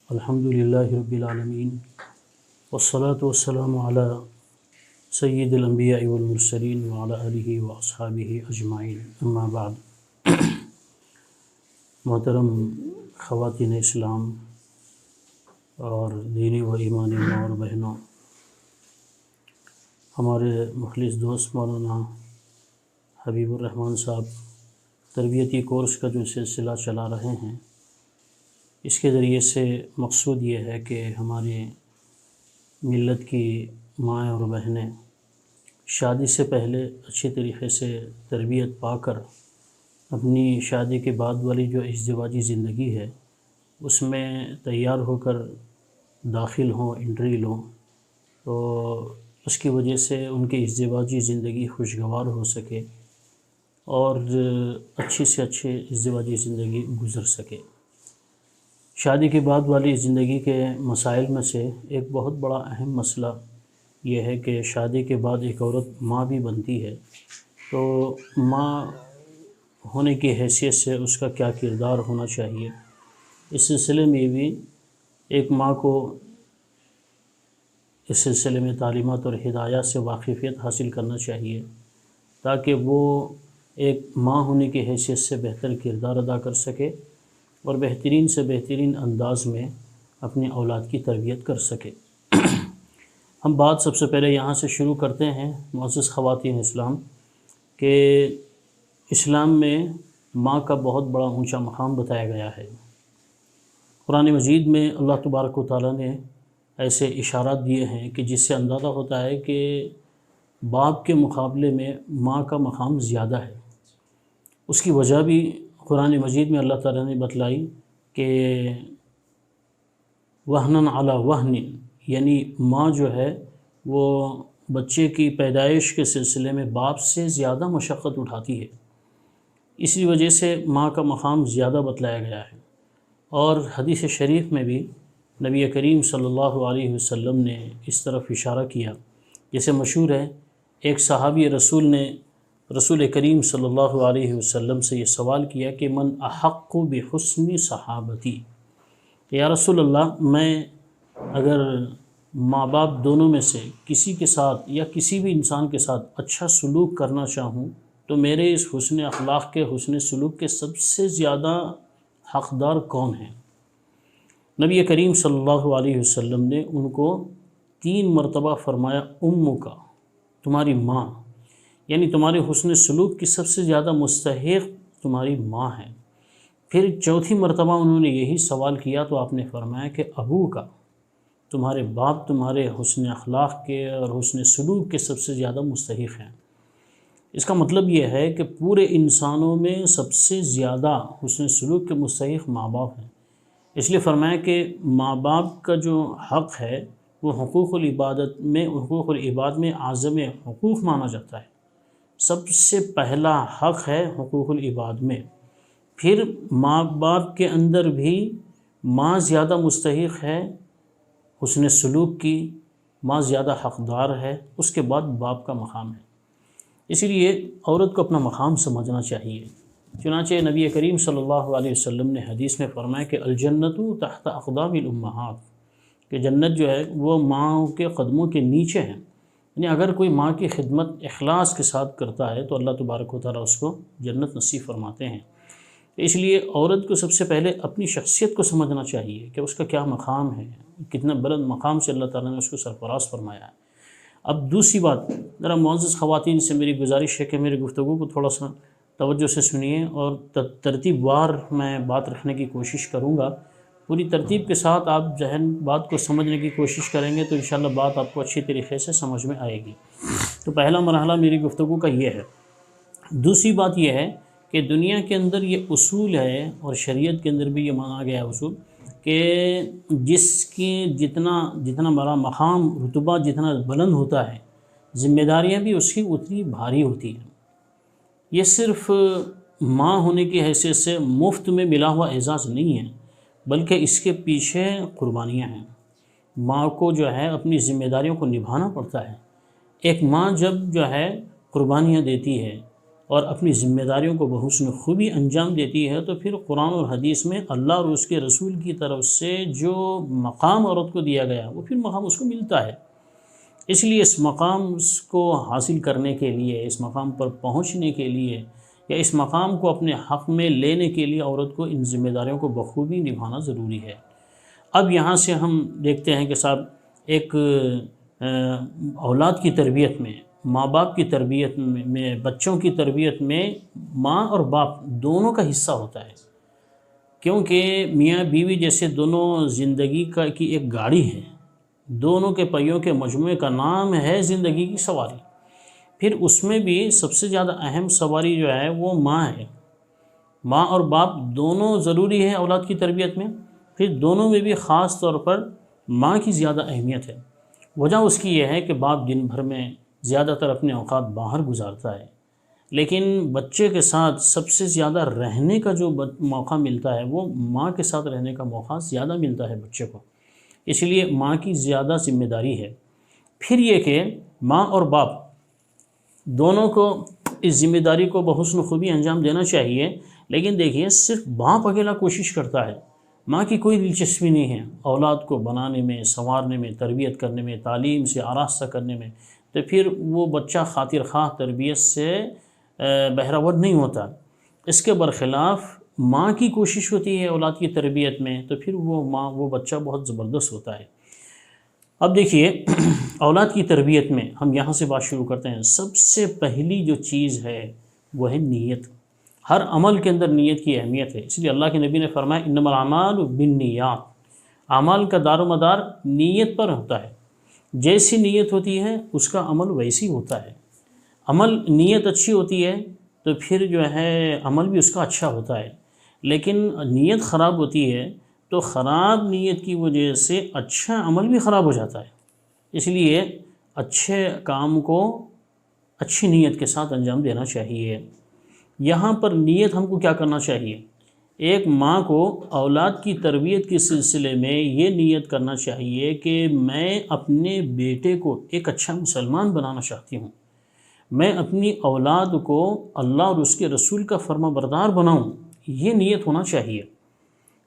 الحمد للہ رب العالمین والصلاة والسلام علی سید الانبیاء والمرسلین وعلی آلہ واصحابہ اجمعین، اما بعد۔ محترم خواتین اسلام اور دینی و ایمانی ماں اور بہنوں، ہمارے مخلص دوست مولانا حبیب الرحمن صاحب تربیتی کورس کا جو سلسلہ چلا رہے ہیں، اس کے ذریعے سے مقصود یہ ہے کہ ہماری ملت کی ماں اور بہنیں شادی سے پہلے اچھی طریقے سے تربیت پا کر اپنی شادی کے بعد والی جو ازدواجی زندگی ہے اس میں تیار ہو کر داخل ہوں، انٹری لوں، تو اس کی وجہ سے ان کی ازدواجی زندگی خوشگوار ہو سکے اور اچھی سے اچھی ازدواجی زندگی گزر سکے۔ شادی کے بعد والی زندگی کے مسائل میں سے ایک بہت بڑا اہم مسئلہ یہ ہے کہ شادی کے بعد ایک عورت ماں بھی بنتی ہے، تو ماں ہونے کی حیثیت سے اس کا کیا کردار ہونا چاہیے، اس سلسلے میں بھی ایک ماں کو اس سلسلے میں تعلیمات اور ہدایات سے واقفیت حاصل کرنا چاہیے تاکہ وہ ایک ماں ہونے کی حیثیت سے بہتر کردار ادا کر سکے اور بہترین سے بہترین انداز میں اپنی اولاد کی تربیت کر سکے۔ ہم بات سب سے پہلے یہاں سے شروع کرتے ہیں، معزز خواتین اسلام، کہ اسلام میں ماں کا بہت بڑا اونچا مقام بتایا گیا ہے۔ قرآن مجید میں اللہ تبارک و تعالیٰ نے ایسے اشارات دیے ہیں کہ جس سے اندازہ ہوتا ہے کہ باپ کے مقابلے میں ماں کا مقام زیادہ ہے۔ اس کی وجہ بھی قرآن مجید میں اللہ تعالیٰ نے بتلائی کہ وہنن علی وہن، یعنی ماں جو ہے وہ بچے کی پیدائش کے سلسلے میں باپ سے زیادہ مشقت اٹھاتی ہے، اسی وجہ سے ماں کا مقام زیادہ بتلایا گیا ہے۔ اور حدیث شریف میں بھی نبی کریم صلی اللہ علیہ وسلم نے اس طرف اشارہ کیا، جیسے مشہور ہے، ایک صحابی رسول نے رسول کریم صلی اللہ علیہ وسلم سے یہ سوال کیا کہ من احق بحسن صحابتی، یا رسول اللہ، میں اگر ماں باپ دونوں میں سے کسی کے ساتھ یا کسی بھی انسان کے ساتھ اچھا سلوک کرنا چاہوں تو میرے اس حسن اخلاق کے، حسن سلوک کے سب سے زیادہ حقدار کون ہیں؟ نبی کریم صلی اللہ علیہ وسلم نے ان کو 3 مرتبہ فرمایا، امّ کا، تمہاری ماں، یعنی تمہارے حسن سلوک کی سب سے زیادہ مستحق تمہاری ماں ہے۔ پھر 4تھی مرتبہ انہوں نے یہی سوال کیا تو آپ نے فرمایا کہ ابو کا، تمہارے باپ تمہارے حسن اخلاق کے اور حسن سلوک کے سب سے زیادہ مستحق ہیں۔ اس کا مطلب یہ ہے کہ پورے انسانوں میں سب سے زیادہ حسن سلوک کے مستحق ماں باپ ہیں۔ اس لیے فرمایا کہ ماں باپ کا جو حق ہے وہ حقوق العباد میں اعظم حقوق مانا جاتا ہے۔ سب سے پہلا حق ہے حقوق العباد میں، پھر ماں باپ کے اندر بھی ماں زیادہ مستحق ہے حسن سلوک کی، ماں زیادہ حقدار ہے، اس کے بعد باپ کا مقام ہے۔ اسی لیے عورت کو اپنا مقام سمجھنا چاہیے۔ چنانچہ نبی کریم صلی اللہ علیہ وسلم نے حدیث میں فرمایا کہ الجنت تحت اقدام الامہات، کہ جنت جو ہے وہ ماں کے قدموں کے نیچے ہے، یعنی اگر کوئی ماں کی خدمت اخلاص کے ساتھ کرتا ہے تو اللہ تبارک و تعالیٰ اس کو جنت نصیب فرماتے ہیں۔ اس لیے عورت کو سب سے پہلے اپنی شخصیت کو سمجھنا چاہیے کہ اس کا کیا مقام ہے، کتنا بلند مقام سے اللہ تعالیٰ نے اس کو سرفراز فرمایا ہے۔ اب دوسری بات، ذرا معزز خواتین سے میری گزارش ہے کہ میری گفتگو کو تھوڑا سا توجہ سے سنیے اور ترتیب وار میں بات رکھنے کی کوشش کروں گا۔ پوری ترتیب کے ساتھ آپ ذہن بات کو سمجھنے کی کوشش کریں گے تو انشاءاللہ بات آپ کو اچھی طریقے سے سمجھ میں آئے گی۔ تو پہلا مرحلہ میری گفتگو کا یہ ہے۔ دوسری بات یہ ہے کہ دنیا کے اندر یہ اصول ہے اور شریعت کے اندر بھی یہ مانا گیا اصول کہ جس کی جتنا بڑا مقام، رتبہ جتنا بلند ہوتا ہے، ذمہ داریاں بھی اس کی اتنی بھاری ہوتی ہیں۔ یہ صرف ماں ہونے کی حیثیت سے مفت میں ملا ہوا اعزاز نہیں ہے، بلکہ اس کے پیچھے قربانیاں ہیں۔ ماں کو جو ہے اپنی ذمہ داریوں کو نبھانا پڑتا ہے۔ ایک ماں جب جو ہے قربانیاں دیتی ہے، اور اپنی ذمہ داریوں کو بحسن خوبی انجام دیتی ہے، تو پھر قرآن اور حدیث میں اللہ اور اس کے رسول کی طرف سے جو مقام عورت کو دیا گیا وہ پھر مقام اس کو ملتا ہے۔ اس لیے اس مقام کو حاصل کرنے کے لیے، اس مقام پر پہنچنے کے لیے، یا اس مقام کو اپنے حق میں لینے کے لیے عورت کو ان ذمہ داریوں کو بخوبی نبھانا ضروری ہے۔ اب یہاں سے ہم دیکھتے ہیں کہ صاحب ایک اولاد کی تربیت میں، ماں باپ کی تربیت میں، بچوں کی تربیت میں ماں اور باپ دونوں کا حصہ ہوتا ہے، کیونکہ میاں بیوی جیسے دونوں زندگی کی ایک گاڑی ہے، دونوں کے پہیوں کے مجموعے کا نام ہے زندگی کی سواری۔ پھر اس میں بھی سب سے زیادہ اہم سواری جو ہے وہ ماں ہے۔ ماں اور باپ دونوں ضروری ہے اولاد کی تربیت میں، پھر دونوں میں بھی خاص طور پر ماں کی زیادہ اہمیت ہے۔ وجہ اس کی یہ ہے کہ باپ دن بھر میں زیادہ تر اپنے اوقات باہر گزارتا ہے، لیکن بچے کے ساتھ سب سے زیادہ رہنے کا جو موقع ملتا ہے وہ ماں کے ساتھ رہنے کا موقع زیادہ ملتا ہے بچے کو، اس لیے ماں کی زیادہ ذمہ داری ہے۔ پھر یہ کہ ماں اور باپ دونوں کو اس ذمہ داری کو بحسن خوبی انجام دینا چاہیے، لیکن دیکھیے صرف باپ اکیلا کوشش کرتا ہے، ماں کی کوئی دلچسپی نہیں ہے اولاد کو بنانے میں، سنوارنے میں، تربیت کرنے میں، تعلیم سے آراستہ کرنے میں، تو پھر وہ بچہ خاطر خواہ تربیت سے بہرہ نہیں ہوتا۔ اس کے برخلاف ماں کی کوشش ہوتی ہے اولاد کی تربیت میں، تو پھر وہ بچہ بہت زبردست ہوتا ہے۔ اب دیکھیے اولاد کی تربیت میں ہم یہاں سے بات شروع کرتے ہیں۔ سب سے پہلی جو چیز ہے وہ ہے نیت۔ ہر عمل کے اندر نیت کی اہمیت ہے، اس لیے اللہ کے نبی نے فرمایا انما الاعمال بالنیات، اعمال کا دار و مدار نیت پر ہوتا ہے، جیسی نیت ہوتی ہے اس کا عمل ویسی ہوتا ہے۔ عمل نیت اچھی ہوتی ہے تو پھر جو ہے عمل بھی اس کا اچھا ہوتا ہے، لیکن نیت خراب ہوتی ہے تو خراب نیت کی وجہ سے اچھا عمل بھی خراب ہو جاتا ہے۔ اس لیے اچھے کام کو اچھی نیت کے ساتھ انجام دینا چاہیے۔ یہاں پر نیت ہم کو کیا کرنا چاہیے؟ ایک ماں کو اولاد کی تربیت کے سلسلے میں یہ نیت کرنا چاہیے کہ میں اپنے بیٹے کو ایک اچھا مسلمان بنانا چاہتی ہوں، میں اپنی اولاد کو اللہ اور اس کے رسول کا فرما بردار بناؤں، یہ نیت ہونا چاہیے۔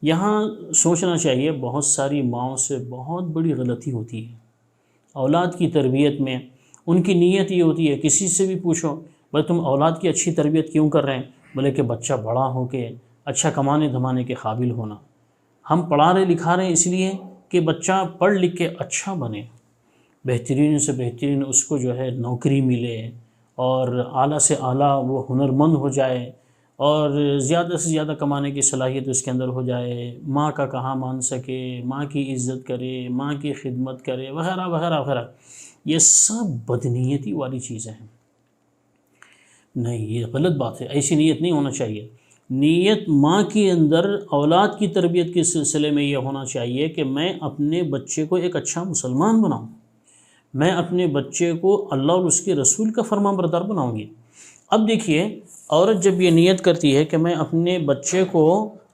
یہاں سوچنا چاہیے بہت ساری ماؤں سے بہت بڑی غلطی ہوتی ہے اولاد کی تربیت میں۔ ان کی نیت یہ ہوتی ہے، کسی سے بھی پوچھو بھائی تم اولاد کی اچھی تربیت کیوں کر رہے ہیں؟ بولے کہ بچہ بڑا ہو کے اچھا کمانے دھمانے کے قابل ہونا۔ ہم پڑھا رہے لکھا رہے ہیں اس لیے کہ بچہ پڑھ لکھ کے اچھا بنے، بہترین سے بہترین اس کو جو ہے نوکری ملے، اور اعلیٰ سے اعلیٰ وہ ہنرمند ہو جائے، اور زیادہ سے زیادہ کمانے کی صلاحیت اس کے اندر ہو جائے، ماں کا کہا مان سکے، ماں کی عزت کرے، ماں کی خدمت کرے، وغیرہ وغیرہ وغیرہ۔ یہ سب بدنیتی والی چیزیں ہیں، نہیں یہ غلط بات ہے، ایسی نیت نہیں ہونا چاہیے۔ نیت ماں کے اندر اولاد کی تربیت کے سلسلے میں یہ ہونا چاہیے کہ میں اپنے بچے کو ایک اچھا مسلمان بناؤں، میں اپنے بچے کو اللہ اور اس کے رسول کا فرمان بردار بناؤں گی۔ اب دیکھیے عورت جب یہ نیت کرتی ہے کہ میں اپنے بچے کو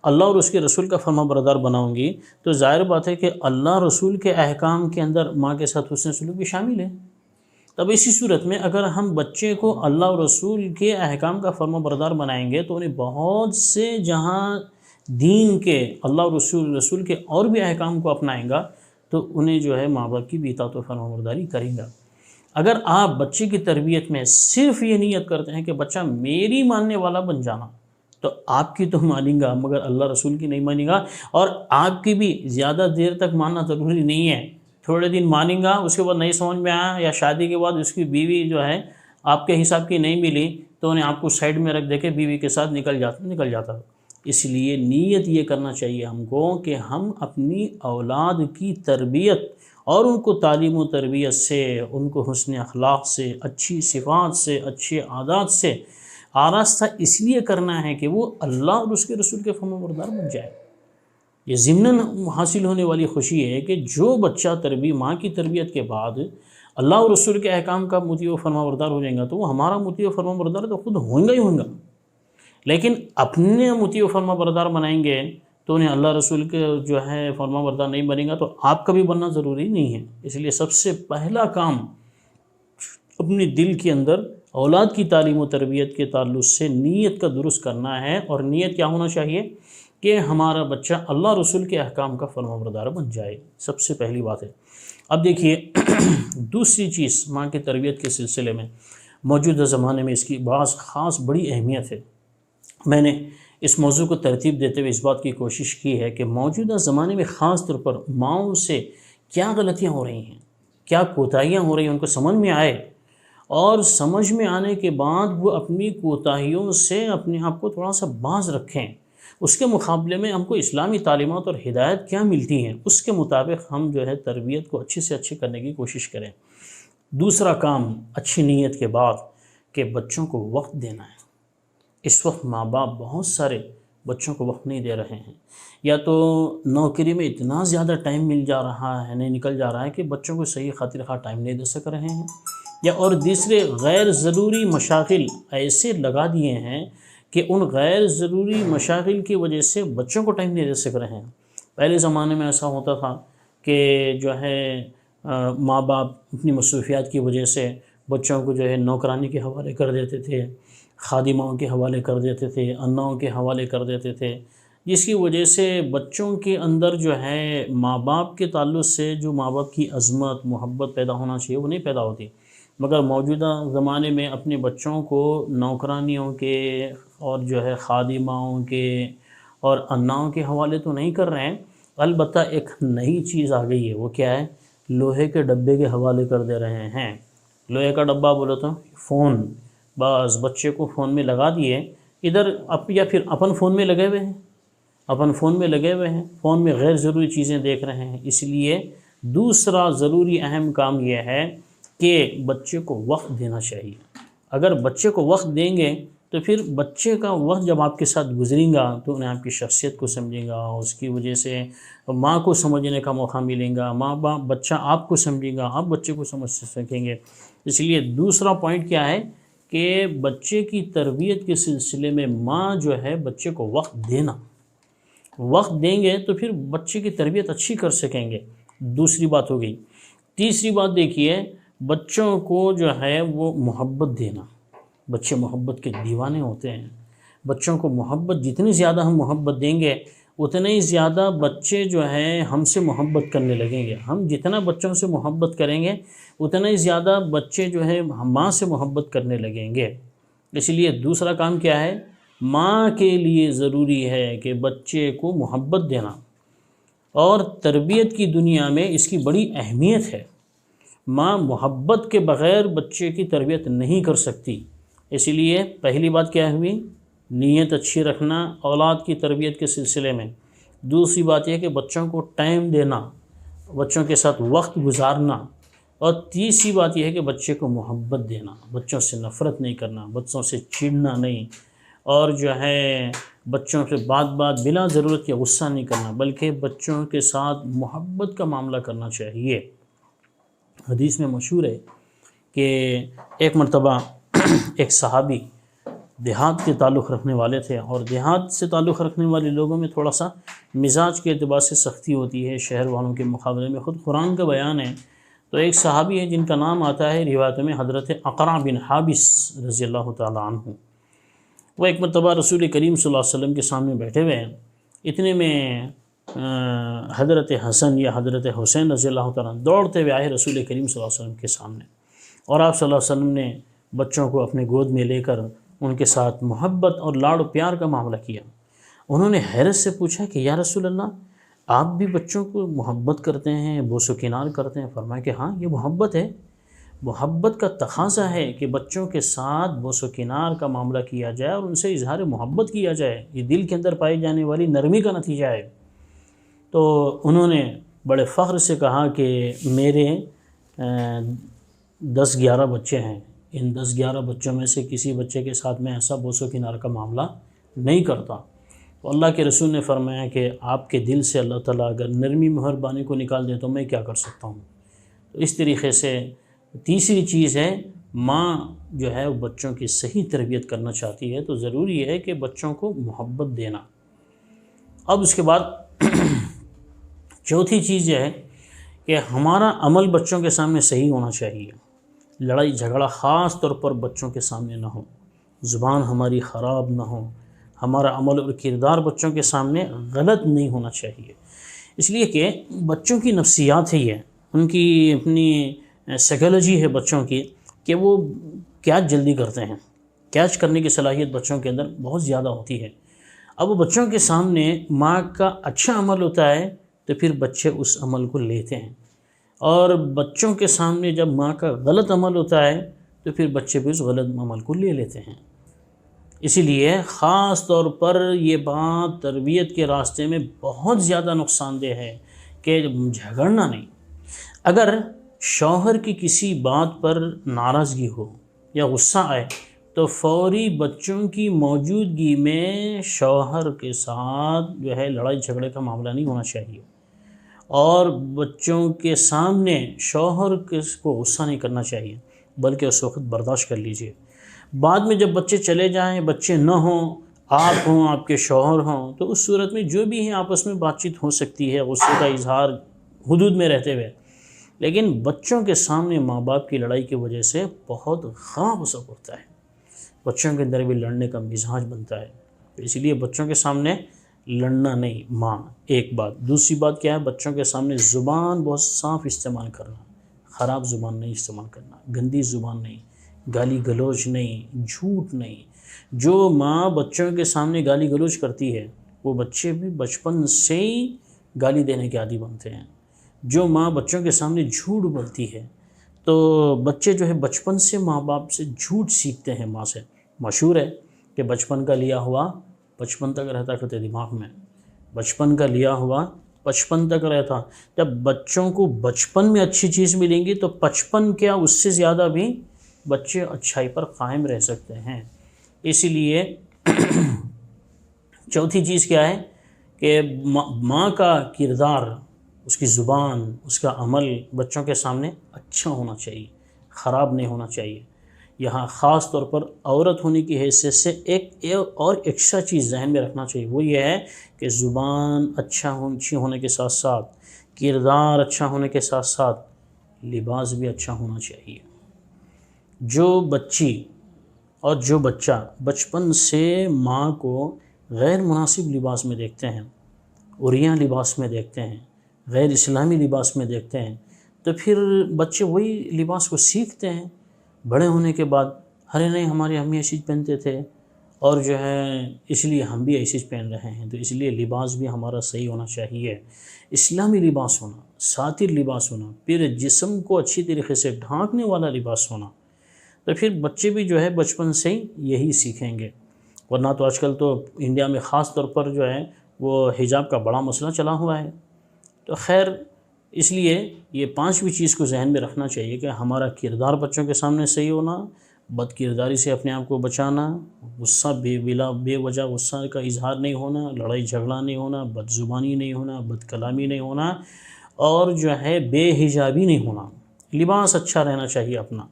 اللہ اور اس کے رسول کا فرمان بردار بناؤں گی، تو ظاہر بات ہے کہ اللہ رسول کے احکام کے اندر ماں کے ساتھ حسن سلوک بھی شامل ہے۔ تب اسی صورت میں اگر ہم بچے کو اللہ اور رسول کے احکام کا فرمان بردار بنائیں گے تو انہیں بہت سے جہاں دین کے اللہ اور رسول کے اور بھی احکام کو اپنائیں گا تو انہیں جو ہے ماں باپ کی بھی اطاعت و فرمان برداری کریں گا۔ اگر آپ بچے کی تربیت میں صرف یہ نیت کرتے ہیں کہ بچہ میری ماننے والا بن جانا، تو آپ کی تو مانیں گا مگر اللہ رسول کی نہیں مانیں گا، اور آپ کی بھی زیادہ دیر تک ماننا ضروری نہیں ہے، تھوڑے دن مانیں گا، اس کے بعد نہیں سمجھ میں آیا، یا شادی کے بعد اس کی بیوی جو ہے آپ کے حساب کی نہیں ملی تو انہیں آپ کو سائڈ میں رکھ دے کے بیوی کے ساتھ نکل جاتا۔ اس لیے نیت یہ کرنا چاہیے ہم کو کہ ہم اپنی اولاد کی تربیت اور ان کو تعلیم و تربیت سے، ان کو حسن اخلاق سے، اچھی صفات سے، اچھے عادات سے آراستہ اس لیے کرنا ہے کہ وہ اللہ اور اس کے رسول کے فرمان بردار بن جائے۔ یہ ضمناً حاصل ہونے والی خوشی ہے کہ جو بچہ ماں کی تربیت کے بعد اللہ اور رسول کے احکام کا مطیع و فرمان بردار ہو جائے گا تو وہ ہمارا مطیع و فرمان بردار تو خود ہوگا۔ لیکن اپنے مطیع و فرمان بردار بنائیں گے تو انہیں اللہ رسول کے جو ہے فرمان بردار نہیں بنے گا، تو آپ کا بھی بننا ضروری نہیں ہے۔ اس لیے سب سے پہلا کام اپنے دل کے اندر اولاد کی تعلیم و تربیت کے تعلق سے نیت کا درست کرنا ہے، اور نیت کیا ہونا چاہیے کہ ہمارا بچہ اللہ رسول کے احکام کا فرمانبردار بن جائے، سب سے پہلی بات ہے۔ اب دیکھیے دوسری چیز ماں کی تربیت کے سلسلے میں موجودہ زمانے میں اس کی بعض خاص بڑی اہمیت ہے۔ میں نے اس موضوع کو ترتیب دیتے ہوئے اس بات کی کوشش کی ہے کہ موجودہ زمانے میں خاص طور پر ماؤں سے کیا غلطیاں ہو رہی ہیں، کیا کوتاہیاں ہو رہی ہیں، ان کو سمجھ میں آئے، اور سمجھ میں آنے کے بعد وہ اپنی کوتاہیوں سے اپنے آپ کو تھوڑا سا باز رکھیں۔ اس کے مقابلے میں ہم کو اسلامی تعلیمات اور ہدایت کیا ملتی ہیں، اس کے مطابق ہم جو ہے تربیت کو اچھے سے اچھے کرنے کی کوشش کریں۔ دوسرا کام اچھی نیت کے بعد کہ بچوں کو وقت دینا ہے۔ اس وقت ماں باپ بہت سارے بچوں کو وقت نہیں دے رہے ہیں، یا تو نوکری میں اتنا زیادہ ٹائم مل جا رہا ہے، نہیں نکل جا رہا ہے کہ بچوں کو صحیح خاطر خواہ ٹائم نہیں دے سک رہے ہیں، یا اور دوسرے غیر ضروری مشاغل ایسے لگا دیے ہیں کہ ان غیر ضروری مشاغل کی وجہ سے بچوں کو ٹائم نہیں دے سک رہے ہیں۔ پہلے زمانے میں ایسا ہوتا تھا کہ جو ہے ماں باپ اپنی مصروفیات کی وجہ سے بچوں کو جو ہے نوکرانی کے حوالے کر دیتے تھے، خادماؤں کے حوالے کر دیتے تھے، اناؤں کے حوالے کر دیتے تھے، جس کی وجہ سے بچوں کے اندر جو ہے ماں باپ کے تعلق سے جو ماں باپ کی عظمت محبت پیدا ہونا چاہیے وہ نہیں پیدا ہوتی۔ مگر موجودہ زمانے میں اپنے بچوں کو نوکرانیوں کے اور جو ہے خادماؤں کے اور اناؤں کے حوالے تو نہیں کر رہے ہیں، البتہ ایک نئی چیز آ گئی ہے، وہ کیا ہے؟ لوہے کے ڈبے کے حوالے کر دے رہے ہیں۔ لوہے کا ڈبہ بولو تو فون، بس بچے کو فون میں لگا دیے، ادھر یا پھر اپن فون میں لگے ہوئے ہیں، فون میں غیر ضروری چیزیں دیکھ رہے ہیں۔ اس لیے دوسرا ضروری اہم کام یہ ہے کہ بچے کو وقت دینا چاہیے۔ اگر بچے کو وقت دیں گے تو پھر بچے کا وقت جب آپ کے ساتھ گزرے گا تو انہیں آپ کی شخصیت کو سمجھے گا، اس کی وجہ سے ماں کو سمجھنے کا موقع ملے گا، ماں باپ بچہ آپ کو سمجھے گا، آپ بچے کو سمجھ سکیں گے۔ اس لیے دوسرا پوائنٹ کیا ہے کہ بچے کی تربیت کے سلسلے میں ماں جو ہے بچے کو وقت دینا، وقت دیں گے تو پھر بچے کی تربیت اچھی کر سکیں گے۔ دوسری بات ہو گئی۔ تیسری بات دیکھیے، بچوں کو جو ہے وہ محبت دینا۔ بچے محبت کے دیوانے ہوتے ہیں۔ بچوں کو محبت جتنی زیادہ ہم محبت دیں گے اتنے ہی زیادہ بچے جو ہیں ہم سے محبت کرنے لگیں گے۔ ہم جتنا بچوں سے محبت کریں گے اتنا ہی زیادہ بچے جو ہے ماں سے محبت کرنے لگیں گے۔ اس لیے دوسرا کام کیا ہے؟ ماں کے لیے ضروری ہے کہ بچے کو محبت دینا، اور تربیت کی دنیا میں اس کی بڑی اہمیت ہے۔ ماں محبت کے بغیر بچے کی تربیت نہیں کر سکتی۔ اس لیے پہلی بات کیا ہوئی؟ نیت اچھی رکھنا اولاد کی تربیت کے سلسلے میں۔ دوسری بات یہ کہ بچوں کو ٹائم دینا، بچوں کے ساتھ وقت گزارنا، اور تیسری بات یہ ہے کہ بچے کو محبت دینا، بچوں سے نفرت نہیں کرنا، بچوں سے چڑنا نہیں، اور جو ہے بچوں سے بات بلا ضرورت کے غصہ نہیں کرنا، بلکہ بچوں کے ساتھ محبت کا معاملہ کرنا چاہیے۔ حدیث میں مشہور ہے کہ ایک مرتبہ ایک صحابی دیہات کے تعلق رکھنے والے تھے، اور دیہات سے تعلق رکھنے والے لوگوں میں تھوڑا سا مزاج کے اعتبار سے سختی ہوتی ہے شہر والوں کے مقابلے میں۔ خود قرآن کا بیان ہے۔ تو ایک صحابی ہے جن کا نام آتا ہے روایت میں حضرت اقرع بن حابس رضی اللہ تعالیٰ عنہ۔ وہ ایک مرتبہ رسول کریم صلی اللہ علیہ وسلم کے سامنے بیٹھے ہوئے ہیں، اتنے میں حضرت حسن یا حضرت حسین رضی اللہ تعالیٰ دوڑتے ہوئے آئے رسول کریم صلی اللہ علیہ وسلم کے سامنے، اور آپ صلی اللہ علیہ وسلم نے بچوں کو اپنے گود میں لے کر ان کے ساتھ محبت اور لاڑ و پیار کا معاملہ کیا۔ انہوں نے حیرت سے پوچھا کہ یا رسول اللہ، آپ بھی بچوں کو محبت کرتے ہیں، بوس و کنار کرتے ہیں؟ فرمایا کہ ہاں، یہ محبت ہے۔ محبت کا تقاضا ہے کہ بچوں کے ساتھ بوس و کنار کا معاملہ کیا جائے اور ان سے اظہار محبت کیا جائے، یہ دل کے اندر پائی جانے والی نرمی کا نتیجہ ہے۔ تو انہوں نے بڑے فخر سے کہا کہ میرے 10-11 بچے ہیں، ان 10-11 بچوں میں سے کسی بچے کے ساتھ میں ایسا بوس و کنار کا معاملہ نہیں کرتا۔ تو اللہ کے رسول نے فرمایا کہ آپ کے دل سے اللہ تعالیٰ اگر نرمی مہربانی کو نکال دے تو میں کیا کر سکتا ہوں۔ تو اس طریقے سے تیسری چیز ہے، ماں جو ہے وہ بچوں کی صحیح تربیت کرنا چاہتی ہے تو ضروری ہے کہ بچوں کو محبت دینا۔ اب اس کے بعد چوتھی چیز یہ ہے کہ ہمارا عمل بچوں کے سامنے صحیح ہونا چاہیے۔ لڑائی جھگڑا خاص طور پر بچوں کے سامنے نہ ہو، زبان ہماری خراب نہ ہو، ہمارا عمل اور کردار بچوں کے سامنے غلط نہیں ہونا چاہیے، اس لیے کہ بچوں کی نفسیات ہے، یہ ان کی اپنی سائیکالوجی ہے بچوں کی، کہ وہ کیچ جلدی کرتے ہیں، کیچ کرنے کی صلاحیت بچوں کے اندر بہت زیادہ ہوتی ہے۔ اب بچوں کے سامنے ماں کا اچھا عمل ہوتا ہے تو پھر بچے اس عمل کو لیتے ہیں، اور بچوں کے سامنے جب ماں کا غلط عمل ہوتا ہے تو پھر بچے بھی اس غلط عمل کو لے لیتے ہیں۔ اسی لیے خاص طور پر یہ بات تربیت کے راستے میں بہت زیادہ نقصان دہ ہے کہ جھگڑنا نہیں۔ اگر شوہر کی کسی بات پر ناراضگی ہو یا غصہ آئے تو فوری بچوں کی موجودگی میں شوہر کے ساتھ جو ہے لڑائی جھگڑے کا معاملہ نہیں ہونا چاہیے، اور بچوں کے سامنے شوہر کو غصہ نہیں کرنا چاہیے، بلکہ اس وقت برداشت کر لیجئے۔ بعد میں جب بچے چلے جائیں، بچے نہ ہوں، آپ ہوں، آپ کے شوہر ہوں، تو اس صورت میں جو بھی ہیں آپس میں بات چیت ہو سکتی ہے، غصے کا اظہار حدود میں رہتے ہوئے، لیکن بچوں کے سامنے ماں باپ کی لڑائی کی وجہ سے بہت خراب اثر پڑتا ہے، بچوں کے اندر بھی لڑنے کا مزاج بنتا ہے، تو اسی لیے بچوں کے سامنے لڑنا نہیں، ماں ایک بات۔ دوسری بات کیا ہے؟ بچوں کے سامنے زبان بہت صاف استعمال کرنا، خراب زبان نہیں استعمال کرنا، گندی زبان نہیں، گالی گلوچ نہیں، جھوٹ نہیں۔ جو ماں بچوں کے سامنے گالی گلوچ کرتی ہے وہ بچے بھی بچپن سے ہی گالی دینے کے عادی بنتے ہیں۔ جو ماں بچوں کے سامنے جھوٹ بولتی ہے تو بچے جو ہے بچپن سے ماں باپ سے جھوٹ سیکھتے ہیں ماں سے۔ مشہور ہے کہ بچپن کا لیا ہوا بچپن تک رہتا کرتے دماغ میں، بچپن کا لیا ہوا بچپن تک رہتا۔ جب بچوں کو بچپن میں اچھی چیز ملیں گی تو بچپن کیا اس سے زیادہ بھی بچے اچھائی پر قائم رہ سکتے ہیں۔ اسی لیے چوتھی چیز کیا ہے کہ ماں کا کردار، اس کی زبان، اس کا عمل بچوں کے سامنے اچھا ہونا چاہیے، خراب نہیں ہونا چاہیے۔ یہاں خاص طور پر عورت ہونے کی حیثیت سے ایک اور ایکسٹرا چیز ذہن میں رکھنا چاہیے، وہ یہ ہے کہ زبان اچھی ہونے کے ساتھ ساتھ، کردار اچھا ہونے کے ساتھ ساتھ لباس بھی اچھا ہونا چاہیے۔ جو بچی اور جو بچہ بچپن سے ماں کو غیر مناسب لباس میں دیکھتے ہیں، عریاں لباس میں دیکھتے ہیں، غیر اسلامی لباس میں دیکھتے ہیں، تو پھر بچے وہی لباس کو سیکھتے ہیں بڑے ہونے کے بعد۔ ارے نہیں، ہماری امی ایسی پہنتے تھے اور جو ہے اس لیے ہم بھی ایسی پہن رہے ہیں، تو اس لیے لباس بھی ہمارا صحیح ہونا چاہیے، اسلامی لباس ہونا، ساتر لباس ہونا، پھر جسم کو اچھی طریقے سے ڈھانکنے والا لباس ہونا، تو پھر بچے بھی جو ہے بچپن سے ہی یہی سیکھیں گے۔ ورنہ تو آج کل تو انڈیا میں خاص طور پر جو ہے وہ حجاب کا بڑا مسئلہ چلا ہوا ہے۔ تو خیر، اس لیے یہ پانچویں چیز کو ذہن میں رکھنا چاہیے کہ ہمارا کردار بچوں کے سامنے صحیح ہونا، بد کرداری سے اپنے آپ کو بچانا، غصہ بے وجہ غصہ کا اظہار نہیں ہونا، لڑائی جھگڑا نہیں ہونا، بد زبانی نہیں ہونا، بد کلامی نہیں ہونا، اور جو ہے بے حجابی نہیں ہونا، لباس اچھا رہنا چاہیے اپنا۔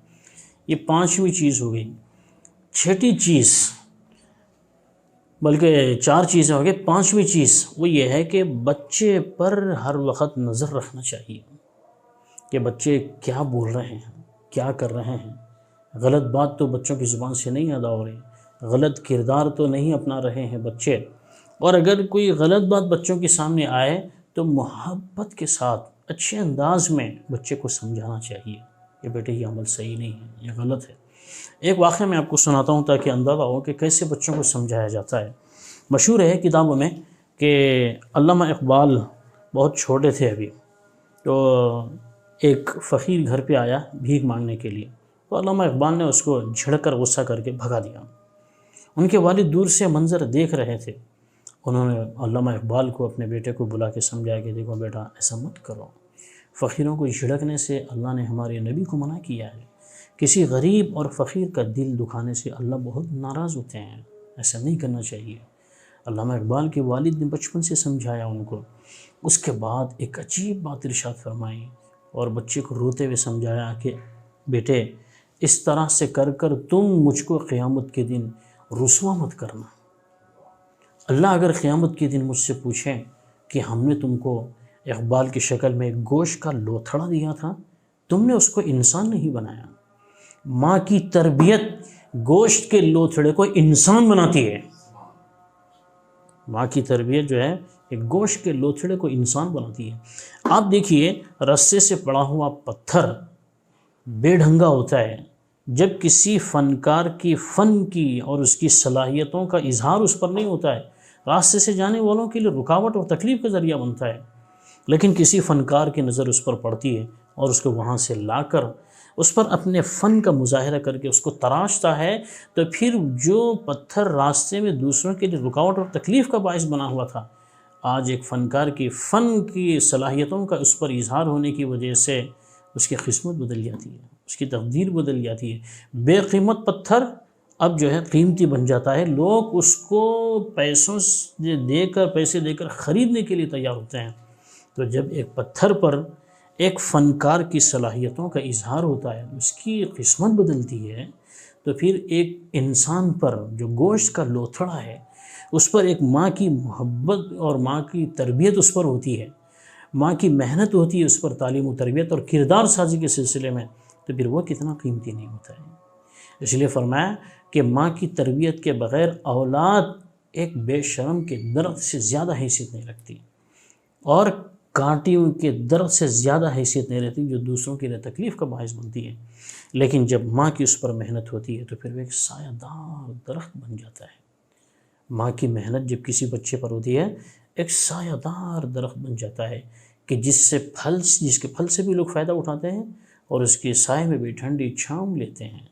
یہ پانچویں چیز ہو گئی۔ چھٹی چیز، بلکہ چار چیزیں ہو گئی، پانچویں چیز وہ یہ ہے کہ بچے پر ہر وقت نظر رکھنا چاہیے کہ بچے کیا بول رہے ہیں، کیا کر رہے ہیں۔ غلط بات تو بچوں کی زبان سے نہیں ادا ہو رہی، غلط کردار تو نہیں اپنا رہے ہیں بچے، اور اگر کوئی غلط بات بچوں کے سامنے آئے تو محبت کے ساتھ اچھے انداز میں بچے کو سمجھانا چاہیے کہ بیٹے یہ عمل صحیح نہیں ہے، یہ غلط ہے۔ ایک واقعہ میں آپ کو سناتا ہوں تاکہ اندازہ ہو کہ کیسے بچوں کو سمجھایا جاتا ہے۔ مشہور ہے کتابوں میں کہ علامہ اقبال بہت چھوٹے تھے ابھی، تو ایک فقیر گھر پہ آیا بھیک مانگنے کے لیے، تو علامہ اقبال نے اس کو جھڑک کر غصہ کر کے بھگا دیا۔ ان کے والد دور سے منظر دیکھ رہے تھے، انہوں نے علامہ اقبال کو اپنے بیٹے کو بلا کے سمجھایا کہ دیکھو بیٹا ایسا مت کرو، فقیروں کو جھڑکنے سے اللہ نے ہمارے نبی کو منع کیا ہے، کسی غریب اور فقیر کا دل دکھانے سے اللہ بہت ناراض ہوتے ہیں، ایسا نہیں کرنا چاہیے۔ علامہ اقبال کے والد نے بچپن سے سمجھایا ان کو۔ اس کے بعد ایک عجیب بات ارشاد فرمائی اور بچے کو روتے ہوئے سمجھایا کہ بیٹے اس طرح سے کر کر تم مجھ کو قیامت کے دن رسوا مت کرنا۔ اللہ اگر قیامت کے دن مجھ سے پوچھیں کہ ہم نے تم کو اقبال کی شکل میں گوشت کا لوتھڑا دیا تھا، تم نے اس کو انسان نہیں بنایا، ماں کی تربیت گوشت کے لوتھڑے کو انسان بناتی ہے. ماں کی تربیت جو ہے ایک گوشت کے لوتھڑے کو انسان بناتی ہے. آپ دیکھیے رسے سے پڑا ہوا پتھر بے ڈھنگا ہوتا ہے جب کسی فنکار کی فن کی اور اس کی صلاحیتوں کا اظہار اس پر نہیں ہوتا ہے. راستے سے جانے والوں کے لیے رکاوٹ اور تکلیف کا ذریعہ بنتا ہے. لیکن کسی فنکار کی نظر اس پر پڑتی ہے اور اس کو وہاں سے لا کر اس پر اپنے فن کا مظاہرہ کر کے اس کو تراشتا ہے، تو پھر جو پتھر راستے میں دوسروں کے لیے رکاوٹ اور تکلیف کا باعث بنا ہوا تھا، آج ایک فنکار کی فن کی صلاحیتوں کا اس پر اظہار ہونے کی وجہ سے اس کی قسمت بدل جاتی ہے، اس کی تقدیر بدل جاتی ہے. بے قیمت پتھر اب جو ہے قیمتی بن جاتا ہے. لوگ اس کو پیسے دے کر خریدنے کے لیے تیار ہوتے ہیں. تو جب ایک پتھر پر ایک فنکار کی صلاحیتوں کا اظہار ہوتا ہے، اس کی قسمت بدلتی ہے، تو پھر ایک انسان پر جو گوشت کا لوتھڑا ہے اس پر ایک ماں کی محبت اور ماں کی تربیت اس پر ہوتی ہے، ماں کی محنت ہوتی ہے اس پر تعلیم و تربیت اور کردار سازی کے سلسلے میں، تو پھر وہ کتنا قیمتی نہیں ہوتا ہے. اس لیے فرمایا کہ ماں کی تربیت کے بغیر اولاد ایک بے شرم کے درخت سے زیادہ حیثیت نہیں رکھتی اور کانٹیوں کے درد سے زیادہ حیثیت نہیں رہتی جو دوسروں کے لیے تکلیف کا باعث بنتی ہے. لیکن جب ماں کی اس پر محنت ہوتی ہے تو پھر وہ ایک سایہ دار درخت بن جاتا ہے. ماں کی محنت جب کسی بچے پر ہوتی ہے ایک سایہ دار درخت بن جاتا ہے کہ جس کے پھل سے بھی لوگ فائدہ اٹھاتے ہیں اور اس کے سائے میں بھی ٹھنڈی چھاؤں لیتے ہیں،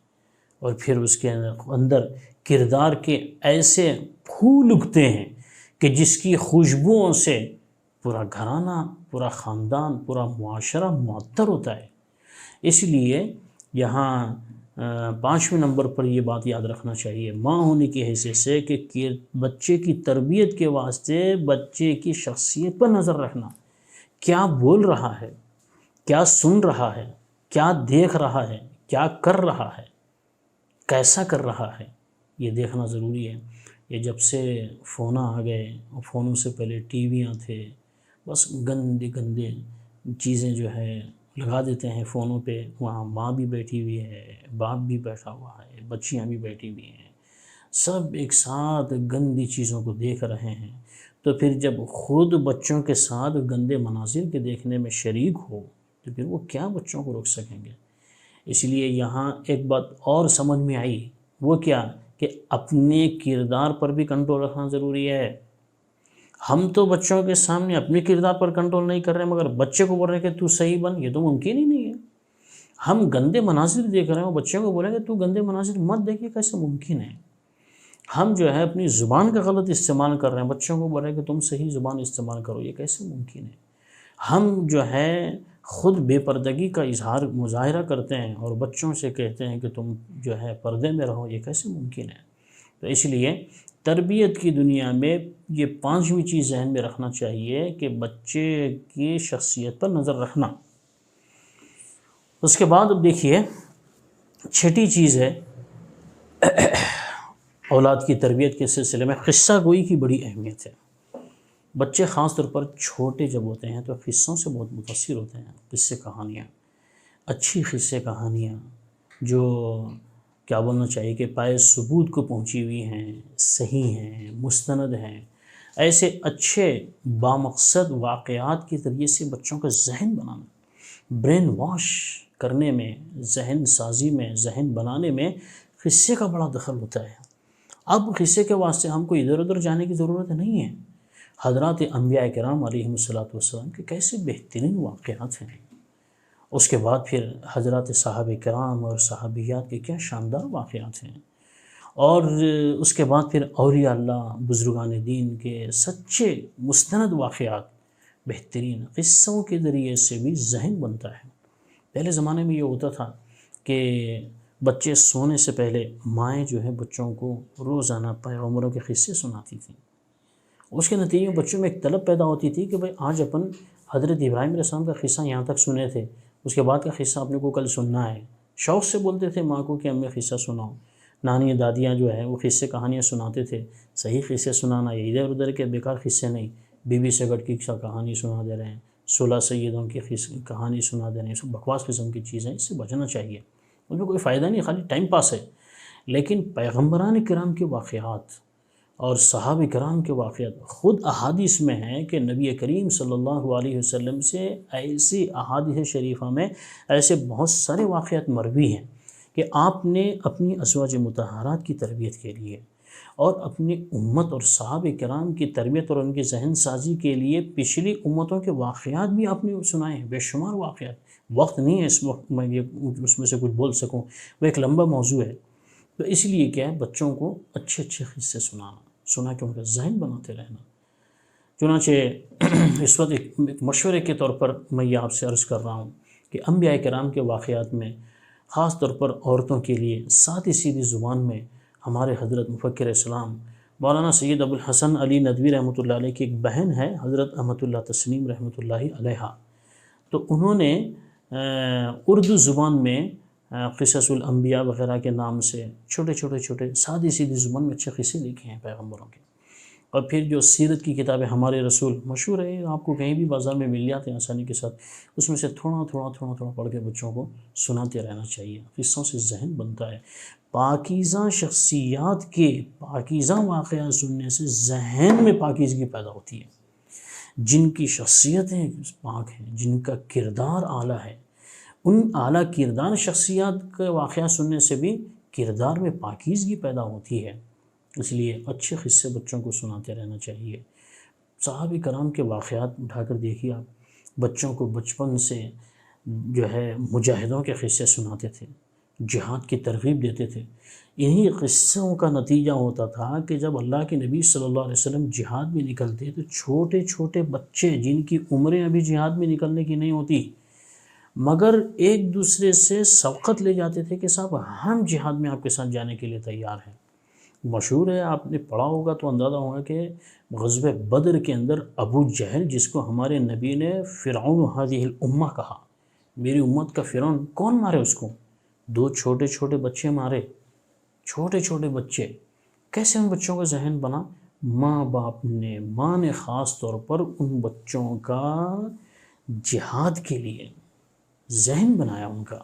اور پھر اس کے اندر کردار کے ایسے پھول اگتے ہیں کہ جس کی خوشبوؤں سے پورا گھرانہ، پورا خاندان، پورا معاشرہ معطر ہوتا ہے. اس لیے یہاں 5ویں نمبر پر یہ بات یاد رکھنا چاہیے ماں ہونے کی حیثیت سے کہ بچے کی تربیت کے واسطے بچے کی شخصیت پر نظر رکھنا، کیا بول رہا ہے، کیا سن رہا ہے، کیا دیکھ رہا ہے، کیا کر رہا ہے، کیسا کر رہا ہے، یہ دیکھنا ضروری ہے. یہ جب سے فون آ گئے، فونوں سے پہلے ٹی ویاں تھے، بس گندے چیزیں جو ہے لگا دیتے ہیں فونوں پہ. وہاں ماں بھی بیٹھی ہوئی ہے، باپ بھی بیٹھا ہوا ہے، بچیاں بھی بیٹھی ہوئی ہیں، سب ایک ساتھ گندی چیزوں کو دیکھ رہے ہیں. تو پھر جب خود بچوں کے ساتھ گندے مناظر کے دیکھنے میں شریک ہو تو پھر وہ کیا بچوں کو روک سکیں گے. اس لیے یہاں ایک بات اور سمجھ میں آئی، وہ کیا کہ اپنے کردار پر بھی کنٹرول رکھنا ضروری ہے. ہم تو بچوں کے سامنے اپنے کردار پر کنٹرول نہیں کر رہے ہیں، مگر بچے کو بول رہے ہیں کہ تو صحیح بن، یہ تو ممکن ہی نہیں ہے. ہم گندے مناظر دیکھ رہے ہیں اور بچوں کو بولیں گے تو گندے مناظر مت دیکھیں، کیسے ممکن ہے. ہم جو ہے اپنی زبان کا غلط استعمال کر رہے ہیں، بچوں کو بول رہے ہیں کہ تم صحیح زبان استعمال کرو، یہ کیسے ممکن ہے. ہم جو ہے خود بے پردگی کا مظاہرہ کرتے ہیں اور بچوں سے کہتے ہیں کہ تم جو ہے پردے میں رہو، یہ کیسے ممکن ہے. تو اس لیے تربیت کی دنیا میں یہ 5ویں چیز ذہن میں رکھنا چاہیے کہ بچے کی شخصیت پر نظر رکھنا. اس کے بعد اب دیکھیے 6ٹھی چیز ہے اولاد کی تربیت کے سلسلے میں قصہ گوئی کی بڑی اہمیت ہے. بچے خاص طور پر چھوٹے جب ہوتے ہیں تو قصوں سے بہت متاثر ہوتے ہیں. قصے کہانیاں، اچھی قصے کہانیاں جو کیا بولنا چاہیے کہ پائے ثبوت کو پہنچی ہوئی ہیں، صحیح ہیں، مستند ہیں، ایسے اچھے بامقصد واقعات کے ذریعے سے بچوں کا ذہن بنانا، برین واش کرنے میں، ذہن سازی میں، ذہن بنانے میں قصے کا بڑا دخل ہوتا ہے. اب قصے کے واسطے ہم کو ادھر ادھر جانے کی ضرورت نہیں ہے. حضرات انبیاء کرام علیہم السلام کے کیسے بہترین واقعات ہیں. اس کے بعد پھر حضرات صحابہ کرام اور صحابیات کے کیا شاندار واقعات ہیں. اور اس کے بعد پھر اولیاء اللہ، بزرگان دین کے سچے مستند واقعات، بہترین قصوں کے ذریعے سے بھی ذہن بنتا ہے. پہلے زمانے میں یہ ہوتا تھا کہ بچے سونے سے پہلے مائیں جو ہے بچوں کو روزانہ پیغمبروں کے قصے سناتی تھیں. اس کے نتیجے میں بچوں میں ایک طلب پیدا ہوتی تھی کہ بھئی آج اپن حضرت ابراہیم علیہ السلام کا قصہ یہاں تک سنے تھے، اس کے بعد کا قصہ اپنے کو کل سننا ہے. شوق سے بولتے تھے ماں کو کہ ہمیں قصہ سناؤ. نانی دادیاں جو ہے وہ قصے کہانیاں سناتے تھے. صحیح قصے سنانا، یہ ادھر ادھر کے بیکار قصے نہیں. بی بی سگٹ کی کہانی سنا دے رہے ہیں، 16 سیدوں کی کہانی سنا دے رہے ہیں، سب بکواس قسم کی چیزیں، اس سے بچنا چاہیے. ان میں کوئی فائدہ نہیں، خالی ٹائم پاس ہے۔ لیکن پیغمبران کرام کے واقعات اور صحابہ کرام کے واقعات خود احادیث میں ہیں کہ نبی کریم صلی اللہ علیہ وسلم سے ایسی احادیث شریفہ میں ایسے بہت سارے واقعات مروی ہیں کہ آپ نے اپنی ازواج مطہرات کی تربیت کے لیے اور اپنی امت اور صحابہ کرام کی تربیت اور ان کی ذہن سازی کے لیے پچھلی امتوں کے واقعات بھی آپ نے سنائے ہیں، بے شمار واقعات۔ وقت نہیں ہے اس وقت میں اس میں سے کچھ بول سکوں، وہ ایک لمبا موضوع ہے۔ تو اس لیے کیا ہے، بچوں کو اچھے اچھے قصے سنا کے ان کا ذہن بناتے رہنا۔ چنانچہ اس وقت ایک مشورے کے طور پر میں یہ آپ سے عرض کر رہا ہوں کہ انبیاء کرام کے واقعات میں خاص طور پر عورتوں کے لیے سادی سیدھی زبان میں ہمارے حضرت مفکر اسلام مولانا سید ابو الحسن علی ندوی رحمۃ اللہ علیہ کی ایک بہن ہے حضرت احمد اللہ تسنیم رحمۃ اللہ علیہ، تو انہوں نے اردو زبان میں قصص الانبیاء وغیرہ کے نام سے چھوٹے سادی سیدھی زبان میں اچھے قصے لکھے ہیں پیغمبروں کے۔ اور پھر جو سیرت کی کتابیں ہمارے رسول مشہور ہے، آپ کو کہیں بھی بازار میں مل جاتے ہیں آسانی کے ساتھ، اس میں سے تھوڑا پڑھ کے بچوں کو سناتے رہنا چاہیے۔ قصوں سے ذہن بنتا ہے۔ پاکیزہ شخصیات کے پاکیزہ واقعات سننے سے ذہن میں پاکیزگی پیدا ہوتی ہے۔ جن کی شخصیتیں پاک ہیں، جن کا کردار اعلیٰ ہے، ان اعلیٰ کردار شخصیات کے واقعات سننے سے بھی کردار میں پاکیزگی پیدا ہوتی ہے۔ اس لیے اچھے قصے بچوں کو سناتے رہنا چاہیے۔ صحابہ کرام کے واقعات اٹھا کر دیکھیے آپ، بچوں کو بچپن سے جو ہے مجاہدوں کے قصے سناتے تھے، جہاد کی ترغیب دیتے تھے۔ انہی قصوں کا نتیجہ ہوتا تھا کہ جب اللہ کے نبی صلی اللہ علیہ وسلم جہاد میں نکلتے تو چھوٹے بچے جن کی عمریں ابھی جہاد میں نکلنے کی نہیں ہوتی، مگر ایک دوسرے سے سبقت لے جاتے تھے کہ صاحب ہم جہاد میں آپ کے ساتھ جانے کے لیے تیار ہیں۔ مشہور ہے، آپ نے پڑھا ہوگا تو اندازہ ہوگا کہ غزوہ بدر کے اندر ابو جہل، جس کو ہمارے نبی نے فرعون هذه الامہ کہا، میری امت کا فرعون، کون مارے اس کو؟ 2 چھوٹے بچے مارے، چھوٹے بچے۔ کیسے ان بچوں کا ذہن بنا؟ ماں نے خاص طور پر ان بچوں کا جہاد کے لیے ذہن بنایا ان کا۔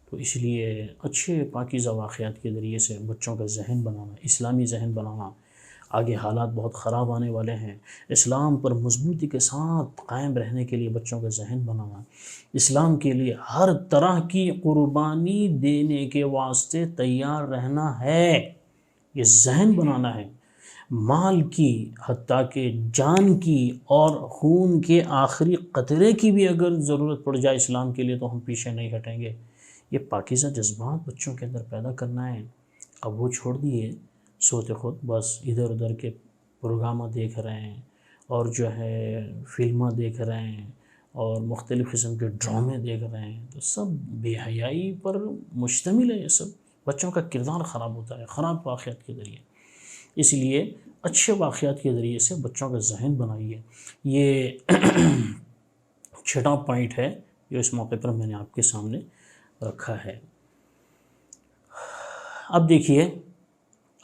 تو اس لیے اچھے پاکیزہ واقعات کے ذریعے سے بچوں کا ذہن بنانا، اسلامی ذہن بنانا۔ آگے حالات بہت خراب آنے والے ہیں، اسلام پر مضبوطی کے ساتھ قائم رہنے کے لیے بچوں کا ذہن بنانا، اسلام کے لیے ہر طرح کی قربانی دینے کے واسطے تیار رہنا ہے، یہ ذہن بنانا ہے۔ مال کی، حتیٰ کہ جان کی اور خون کے آخری قطرے کی بھی اگر ضرورت پڑ جائے اسلام کے لیے تو ہم پیچھے نہیں ہٹیں گے۔ یہ پاکیزہ جذبات بچوں کے اندر پیدا کرنا ہے۔ اب وہ چھوڑ دیے سوتے خود بس ادھر ادھر کے پروگرامہ دیکھ رہے ہیں اور جو ہے فلمیں دیکھ رہے ہیں اور مختلف قسم کے ڈرامے دیکھ رہے ہیں، تو سب بے حیائی پر مشتمل ہے۔ یہ سب بچوں کا کردار خراب ہوتا ہے خراب واقعات کے ذریعے۔ اس لیے اچھے واقعات کے ذریعے سے بچوں کا ذہن بنائیے۔ یہ 6واں پوائنٹ ہے جو اس موقع پر میں نے آپ کے سامنے رکھا ہے۔ اب دیکھیے،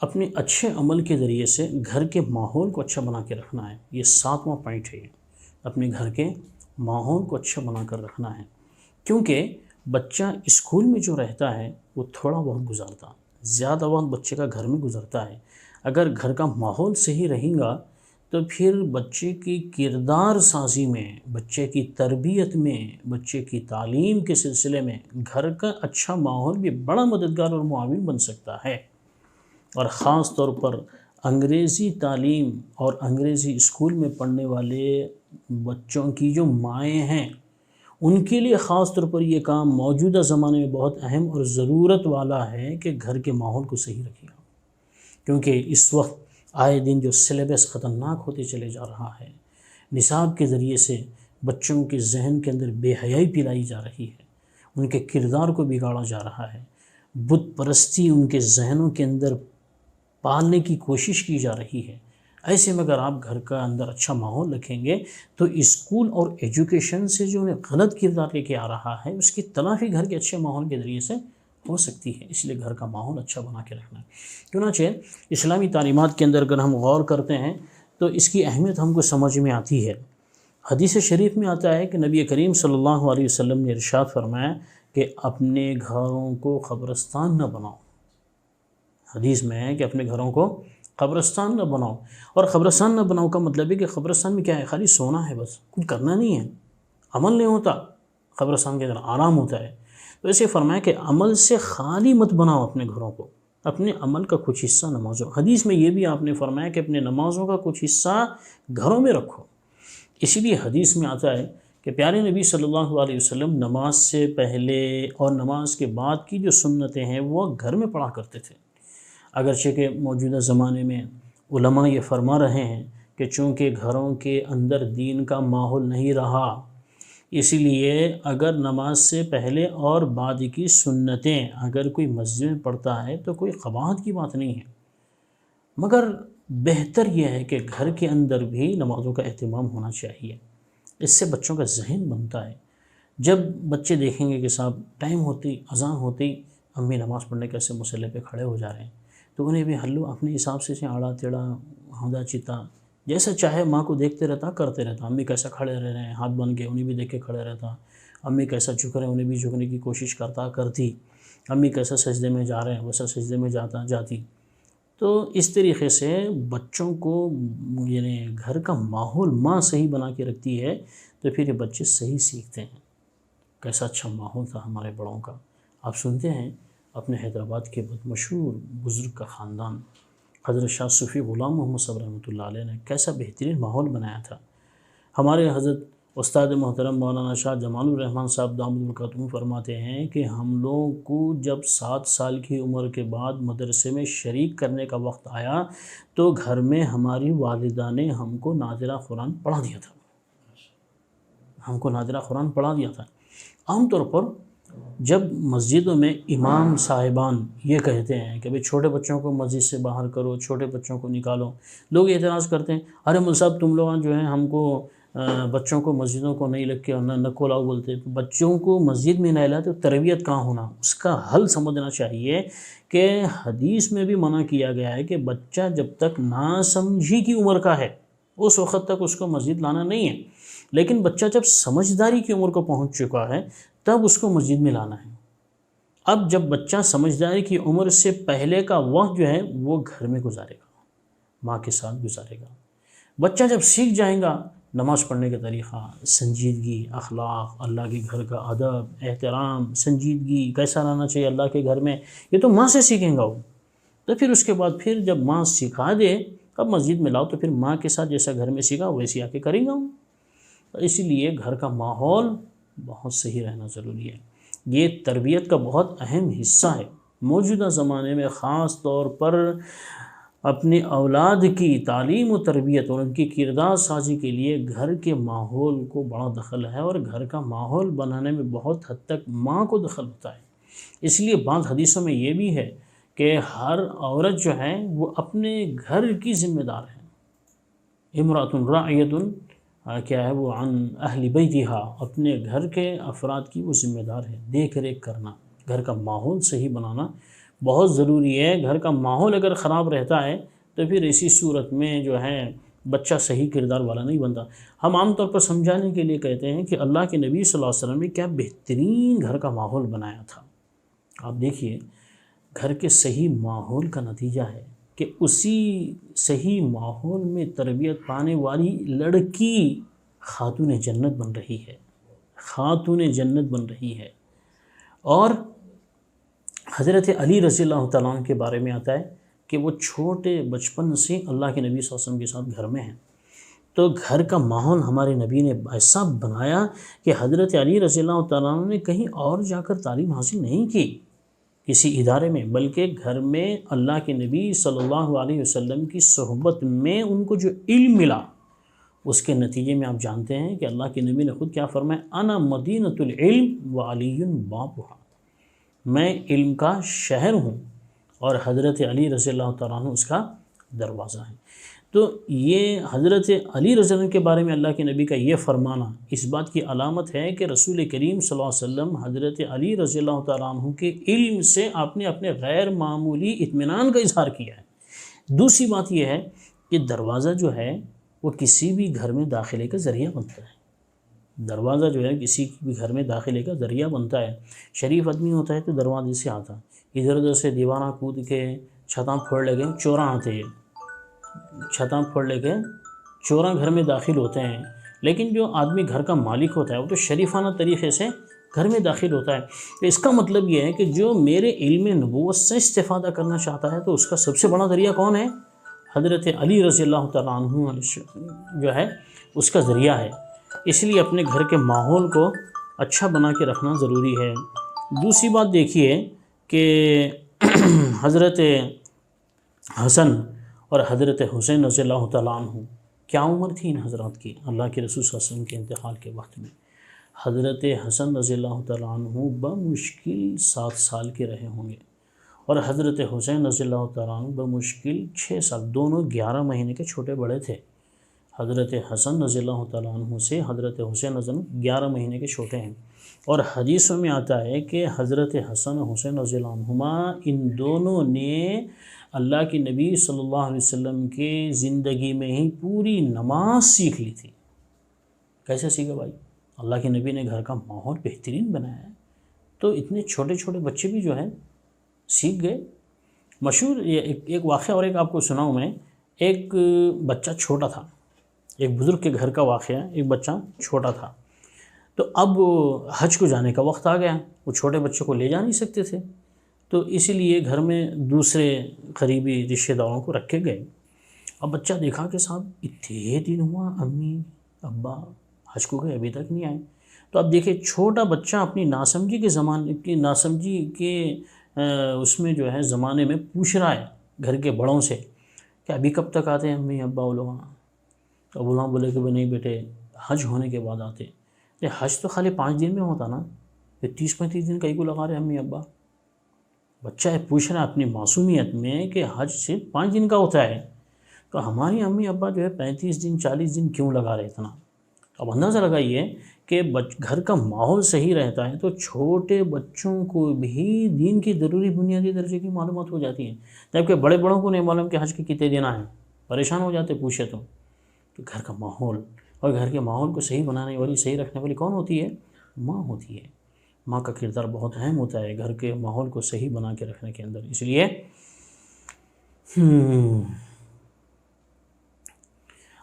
اپنے اچھے عمل کے ذریعے سے گھر کے ماحول کو اچھا بنا کے رکھنا ہے۔ یہ 7واں پوائنٹ ہے، اپنے گھر کے ماحول کو اچھا بنا کر رکھنا ہے، کیونکہ بچہ اسکول میں جو رہتا ہے وہ تھوڑا بہت گزارتا، زیادہ وقت بچے کا گھر میں گزرتا ہے۔ اگر گھر کا ماحول صحیح رہے گا تو پھر بچے کی کردار سازی میں، بچے کی تربیت میں، بچے کی تعلیم کے سلسلے میں گھر کا اچھا ماحول بھی بڑا مددگار اور معاون بن سکتا ہے۔ اور خاص طور پر انگریزی تعلیم اور انگریزی اسکول میں پڑھنے والے بچوں کی جو مائیں ہیں، ان کے لیے خاص طور پر یہ کام موجودہ زمانے میں بہت اہم اور ضرورت والا ہے کہ گھر کے ماحول کو صحیح رکھیے، کیونکہ اس وقت آئے دن جو سلیبس خطرناک ہوتے چلے جا رہا ہے، نصاب کے ذریعے سے بچوں کے ذہن کے اندر بے حیائی پلائی جا رہی ہے، ان کے کردار کو بگاڑا جا رہا ہے، بت پرستی ان کے ذہنوں کے اندر پالنے کی کوشش کی جا رہی ہے۔ ایسے میں اگر آپ گھر کا اندر اچھا ماحول رکھیں گے تو اسکول اور ایجوکیشن سے جو انہیں غلط کردار لے کے آ رہا ہے، اس کی تلافی گھر کے اچھے ماحول کے ذریعے سے ہو سکتی ہے۔ اس لیے گھر کا ماحول اچھا بنا کے رکھنا ہے۔ چنانچہ اسلامی تعلیمات کے اندر اگر ہم غور کرتے ہیں تو اس کی اہمیت ہم کو سمجھ میں آتی ہے۔ حدیث شریف میں آتا ہے کہ نبی کریم صلی اللہ علیہ وسلم نے ارشاد فرمایا کہ اپنے گھروں کو قبرستان نہ بناؤ۔ حدیث میں ہے کہ اپنے گھروں کو قبرستان نہ بناؤ، اور قبرستان نہ بناؤ کا مطلب ہے کہ قبرستان میں کیا ہے، خالی سونا ہے، بس کچھ کرنا نہیں ہے، عمل نہیں ہوتا، قبرستان کے اندر آرام ہوتا ہے۔ تو اسے فرمایا کہ عمل سے خالی مت بناؤ اپنے گھروں کو، اپنے عمل کا کچھ حصہ نمازوں۔ حدیث میں یہ بھی آپ نے فرمایا کہ اپنے نمازوں کا کچھ حصہ گھروں میں رکھو۔ اسی لیے حدیث میں آتا ہے کہ پیارے نبی صلی اللہ علیہ وسلم نماز سے پہلے اور نماز کے بعد کی جو سنتیں ہیں وہ گھر میں پڑھا کرتے تھے۔ اگرچہ کہ موجودہ زمانے میں علماء یہ فرما رہے ہیں کہ چونکہ گھروں کے اندر دین کا ماحول نہیں رہا، اسی لیے اگر نماز سے پہلے اور بعد کی سنتیں اگر کوئی مسجد میں پڑھتا ہے تو کوئی قباحت کی بات نہیں ہے، مگر بہتر یہ ہے کہ گھر کے اندر بھی نمازوں کا اہتمام ہونا چاہیے۔ اس سے بچوں کا ذہن بنتا ہے۔ جب بچے دیکھیں گے کہ صاحب ٹائم ہوتی، اذان ہوتی، امی نماز پڑھنے کیسے مسلح پہ کھڑے ہو جا رہے ہیں، تو انہیں بھی ہلو اپنے حساب سے آڑا تیڑا ہوندا چیتا جیسا چاہے ماں کو دیکھتے رہتا، کرتے رہتا۔ امی کیسا کھڑے رہ رہے ہیں، ہاتھ بن کے انہیں بھی دیکھ کے کھڑے رہتا، امی کیسا جھک رہے ہیں انہیں بھی جھکنے کی کوشش کرتی، امی کیسا سجدے میں جا رہے ہیں ویسا سجدے میں جاتی۔ تو اس طریقے سے بچوں کو یعنی گھر کا ماحول ماں صحیح بنا کے رکھتی ہے تو پھر یہ بچے صحیح سیکھتے ہیں۔ کیسا اچھا ماحول تھا ہمارے بڑوں کا۔ آپ سنتے ہیں اپنے حیدرآباد کے بہت مشہور بزرگ کا خاندان حضرت شاہ صوفی غلام محمد صاحب رحمۃ اللہ علیہ نے کیسا بہترین ماحول بنایا تھا۔ ہمارے حضرت استاد محترم مولانا شاہ جمال الرحمن صاحب دامت برکاتہم فرماتے ہیں کہ ہم لوگوں کو جب 7 سال کی عمر کے بعد مدرسے میں شریک کرنے کا وقت آیا تو گھر میں ہماری والدہ نے ہم کو ناظرہ قرآن پڑھا دیا تھا۔ عام طور پر جب مسجدوں میں امام صاحبان یہ کہتے ہیں کہ بھئی چھوٹے بچوں کو مسجد سے باہر کرو، چھوٹے بچوں کو نکالو، لوگ اعتراض کرتے ہیں، ارے مول صاحب تم لوگ جو ہیں ہم کو بچوں کو مسجدوں کو نہیں لگ کے نہ کھولاؤ بولتے، بچوں کو مسجد میں نہیں لاتے تو تربیت کہاں ہونا؟ اس کا حل سمجھنا چاہیے کہ حدیث میں بھی منع کیا گیا ہے کہ بچہ جب تک ناسمجھی کی عمر کا ہے اس وقت تک اس کو مسجد لانا نہیں ہے، لیکن بچہ جب سمجھداری کی عمر کو پہنچ چکا ہے تب اس کو مسجد میں لانا ہے۔ اب جب بچہ سمجھداری کی عمر سے پہلے کا وقت جو ہے وہ گھر میں گزارے گا، ماں کے ساتھ گزارے گا۔ بچہ جب سیکھ جائے گا نماز پڑھنے کا طریقہ، سنجیدگی، اخلاق، اللہ کے گھر کا ادب، احترام، سنجیدگی کیسا رہنا چاہیے اللہ کے گھر میں، یہ تو ماں سے سیکھیں گا وہ۔ تو پھر اس کے بعد پھر جب ماں سکھا دے اب مسجد میں لاؤ تو پھر ماں کے ساتھ جیسا گھر میں سیکھا ویسے آ کے کریں گا وہ۔ اسی لیے گھر کا ماحول بہت صحیح رہنا ضروری ہے، یہ تربیت کا بہت اہم حصہ ہے۔ موجودہ زمانے میں خاص طور پر اپنی اولاد کی تعلیم و تربیت اور ان کی کردار سازی کے لیے گھر کے ماحول کو بڑا دخل ہے، اور گھر کا ماحول بنانے میں بہت حد تک ماں کو دخل ہوتا ہے۔ اس لیے بعض حدیثوں میں یہ بھی ہے کہ ہر عورت جو ہے وہ اپنے گھر کی ذمہ دار ہے۔ امرأۃ راعیۃ کیا ہے وہ عن اہل بیتہا، اپنے گھر کے افراد کی وہ ذمہ دار ہے۔ دیکھ ریکھ کرنا، گھر کا ماحول صحیح بنانا بہت ضروری ہے۔ گھر کا ماحول اگر خراب رہتا ہے تو پھر اسی صورت میں جو ہے بچہ صحیح کردار والا نہیں بنتا۔ ہم عام طور پر سمجھانے کے لیے کہتے ہیں کہ اللہ کے نبی صلی اللہ علیہ وسلم نے کیا بہترین گھر کا ماحول بنایا تھا۔ آپ دیکھیے گھر کے صحیح ماحول کا نتیجہ ہے کہ اسی صحیح ماحول میں تربیت پانے والی لڑکی خاتون جنت بن رہی ہے، خاتون جنت بن رہی ہے۔ اور حضرت علی رضی اللہ تعالیٰ عنہ کے بارے میں آتا ہے کہ وہ چھوٹے بچپن سے اللہ کے نبی صلی اللہ علیہ وسلم کے ساتھ گھر میں ہیں، تو گھر کا ماحول ہمارے نبی نے ایسا بنایا کہ حضرت علی رضی اللہ تعالیٰ عنہ نے کہیں اور جا کر تعلیم حاصل نہیں کی کسی ادارے میں، بلکہ گھر میں اللہ کے نبی صلی اللہ علیہ وسلم کی صحبت میں ان کو جو علم ملا اس کے نتیجے میں آپ جانتے ہیں کہ اللہ کے نبی نے خود کیا فرمایا، انا مدینۃ العلم وعلی بابھا، میں علم کا شہر ہوں اور حضرت علی رضی اللہ تعالیٰ عنہ اس کا دروازہ ہے۔ تو یہ حضرت علی رضی اللہ عنہ کے بارے میں اللہ کے نبی کا یہ فرمانا اس بات کی علامت ہے کہ رسول کریم صلی اللہ علیہ وسلم حضرت علی رضی اللہ تعالیٰ عنہ کے علم سے آپ نے اپنے غیر معمولی اطمینان کا اظہار کیا ہے۔ دوسری بات یہ ہے کہ دروازہ جو ہے وہ کسی بھی گھر میں داخلے کا ذریعہ بنتا ہے۔ دروازہ جو ہے کسی بھی گھر میں داخلے کا ذریعہ بنتا ہے. شریف آدمی ہوتا ہے تو دروازے سے آتا، ادھر ادھر سے دیوارہ کود کے چھتاں پھوڑ لے کے چوراں آتے ہیں، چھتاں پھوڑ لے کے چوراں گھر میں داخل ہوتے ہیں. لیکن جو آدمی گھر کا مالک ہوتا ہے وہ تو شریفانہ طریقے سے گھر میں داخل ہوتا ہے. تو اس کا مطلب یہ ہے کہ جو میرے علم نبوت سے استفادہ کرنا چاہتا ہے تو اس کا سب سے بڑا ذریعہ کون ہے؟ حضرت علی رضی اللہ تعالیٰ عنہ جو ہے اس کا ذریعہ ہے. اس لیے اپنے گھر کے ماحول کو اچھا بنا کے رکھنا ضروری ہے. دوسری بات دیکھیے کہ حضرت حسن اور حضرت حسین رضی اللہ تعالیٰ عنہ، کیا عمر تھی ان حضرات کی اللہ کے رسول صلی اللہ علیہ وسلم کے انتقال کے وقت میں؟ حضرت حسن رضی اللہ تعالیٰ عنہ بمشکل 7 سال کے رہے ہوں گے، اور حضرت حسین رضی اللہ تعالیٰ عنہ بمشکل 6 سال، دونوں 11 مہینے کے چھوٹے بڑے تھے. حضرت حسن رضی اللہ تعالیٰ عنہ سے حضرت حسین رضی اللہ عنہ 11 مہینے کے چھوٹے ہیں. اور حدیثوں میں آتا ہے کہ حضرت حسن و حسین رضی اللہ عنہما ان دونوں نے اللہ کے نبی صلی اللہ علیہ وسلم کے زندگی میں ہی پوری نماز سیکھ لی تھی. کیسے سیکھا بھائی؟ اللہ کے نبی نے گھر کا ماحول بہترین بنایا ہے تو اتنے چھوٹے چھوٹے بچے بھی جو ہے سیکھ گئے. مشہور ایک واقعہ اور ایک آپ کو سناؤں میں. ایک بچہ چھوٹا تھا، ایک بزرگ کے گھر کا واقعہ، ایک بچہ چھوٹا تھا. تو اب حج کو جانے کا وقت آ گیا، وہ چھوٹے بچے کو لے جا نہیں سکتے تھے، تو اسی لیے گھر میں دوسرے قریبی رشتہ داروں کو رکھے گئے. اب بچہ دیکھا کہ صاحب اتنے دن ہوا امی ابا حج کو گئے ابھی تک نہیں آئے. تو اب دیکھیں چھوٹا بچہ اپنی ناسمجھی کے زمانے کی ناسمجھی کے اس میں جو ہے زمانے میں پوچھ رہا ہے گھر کے بڑوں سے کہ ابھی کب تک آتے ہیں امی ابا وہ لوگ. تو ابو لوگ بولے کہ نہیں بیٹے حج ہونے کے بعد آتے. حج تو خالی 5 دن میں ہوتا نا، یہ 30-35 دن کہیں کو لگا رہے امی ابا. بچہ ہے پوچھ رہا ہے اپنی معصومیت میں کہ حج صرف 5 دن کا ہوتا ہے، تو ہماری امی ابا جو ہے 35 دن 40 دن کیوں لگا رہے اتنا. اب اندازہ لگائیے کہ گھر کا ماحول صحیح رہتا ہے تو چھوٹے بچوں کو بھی دین کی ضروری بنیادی درجے کی معلومات ہو جاتی ہیں، جبکہ بڑے بڑوں کو نہیں معلوم کہ حج کے کتنے دن آئیں، پریشان ہو جاتے پوچھے تو. گھر کا ماحول اور گھر کے ماحول کو صحیح بنانے والی صحیح رکھنے والی کون ہوتی ہے؟ ماں ہوتی ہے. ماں کا کردار بہت اہم ہوتا ہے گھر کے ماحول کو صحیح بنا کے رکھنے کے اندر. اس لیے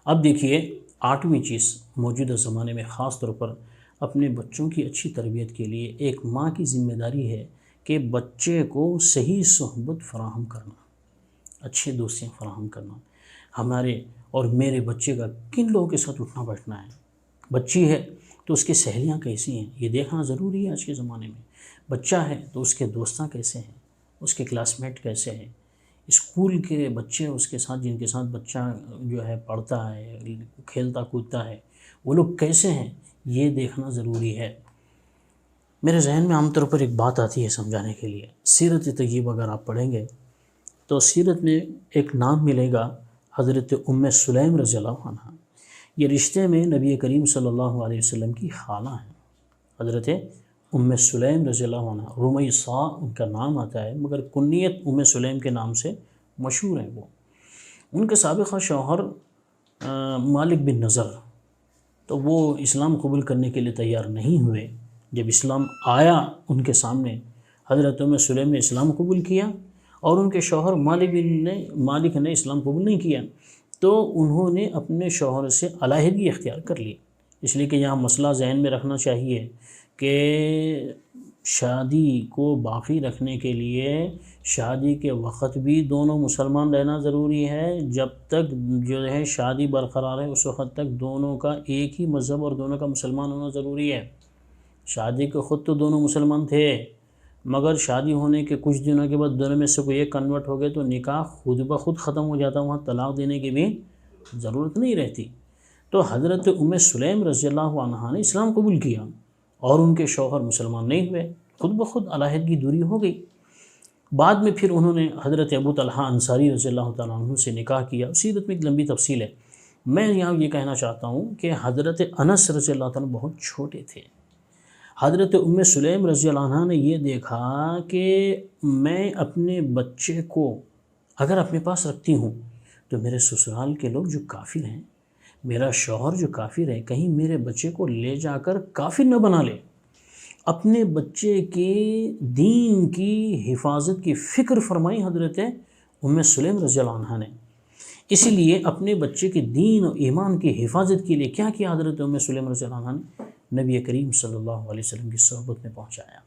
اب دیکھیے 8ویں چیز موجودہ زمانے میں خاص طور پر اپنے بچوں کی اچھی تربیت کے لیے ایک ماں کی ذمہ داری ہے کہ بچے کو صحیح صحبت فراہم کرنا، اچھے دوستیاں فراہم کرنا. ہمارے اور میرے بچے کا کن لوگوں کے ساتھ اٹھنا بیٹھنا ہے. بچی ہے تو اس کی سہیلیاں کیسی ہیں یہ دیکھنا ضروری ہے آج کے زمانے میں. بچہ ہے تو اس کے دوستاں کیسے ہیں، اس کے کلاس میٹ کیسے ہیں، اسکول کے بچے اس کے ساتھ جن کے ساتھ بچہ جو ہے پڑھتا ہے کھیلتا کودتا ہے وہ لوگ کیسے ہیں یہ دیکھنا ضروری ہے. میرے ذہن میں عام طور پر ایک بات آتی ہے سمجھانے کے لیے. سیرت طیبہ اگر آپ پڑھیں گے تو سیرت میں ایک نام ملے گا حضرت سلیم رضی اللہ عنہ. یہ رشتے میں نبی کریم صلی اللہ علیہ وسلم کی خالہ ہیں. حضرت سلیم رضی اللہ عنہ، رمیثہ ان کا نام آتا ہے مگر کنیت سلیم کے نام سے مشہور ہیں. وہ ان کے سابقہ شوہر مالک بن نضر، تو وہ اسلام قبول کرنے کے لیے تیار نہیں ہوئے. جب اسلام آیا ان کے سامنے حضرت سلیم نے اسلام قبول کیا اور ان کے شوہر مالک نے اسلام قبول نہیں کیا، تو انہوں نے اپنے شوہر سے علیحدگی اختیار کر لی. اس لیے کہ یہاں مسئلہ ذہن میں رکھنا چاہیے کہ شادی کو باقی رکھنے کے لیے شادی کے وقت بھی دونوں مسلمان رہنا ضروری ہے. جب تک جو ہے شادی برقرار ہے اس وقت تک دونوں کا ایک ہی مذہب اور دونوں کا مسلمان ہونا ضروری ہے. شادی کے خود تو دونوں مسلمان تھے مگر شادی ہونے کے کچھ دنوں کے بعد دونوں میں سے کوئی ایک کنورٹ ہو گئے تو نکاح خود بخود ختم ہو جاتا، وہاں طلاق دینے کی بھی ضرورت نہیں رہتی. تو حضرت سلیم رضی اللہ عنہ نے اسلام قبول کیا اور ان کے شوہر مسلمان نہیں ہوئے، خود بخود علیحدگی دوری ہو گئی. بعد میں پھر انہوں نے حضرت ابو طلحہ انصاری رضی اللہ تعالیٰ عنہ سے نکاح کیا. سیرت میں ایک لمبی تفصیل ہے. میں یہاں یہ کہنا چاہتا ہوں کہ حضرت انس رضی اللہ تعالیٰ بہت چھوٹے تھے. حضرت سلیم رضی اللہ عنہ نے یہ دیکھا کہ میں اپنے بچے کو اگر اپنے پاس رکھتی ہوں تو میرے سسرال کے لوگ جو کافر ہیں میرا شوہر جو کافر ہے کہیں میرے بچے کو لے جا کر کافر نہ بنا لے۔ اپنے بچے کے دین کی حفاظت کی فکر فرمائی حضرت ام سلیم رضی اللہ عنہ نے۔ اسی لیے اپنے بچے کے دین و ایمان کی حفاظت کے لیے کیا کیا حضرت ام سلیم رضی اللہ عنہ نے؟ نبی کریم صلی اللہ علیہ وسلم کی صحبت میں پہنچایا۔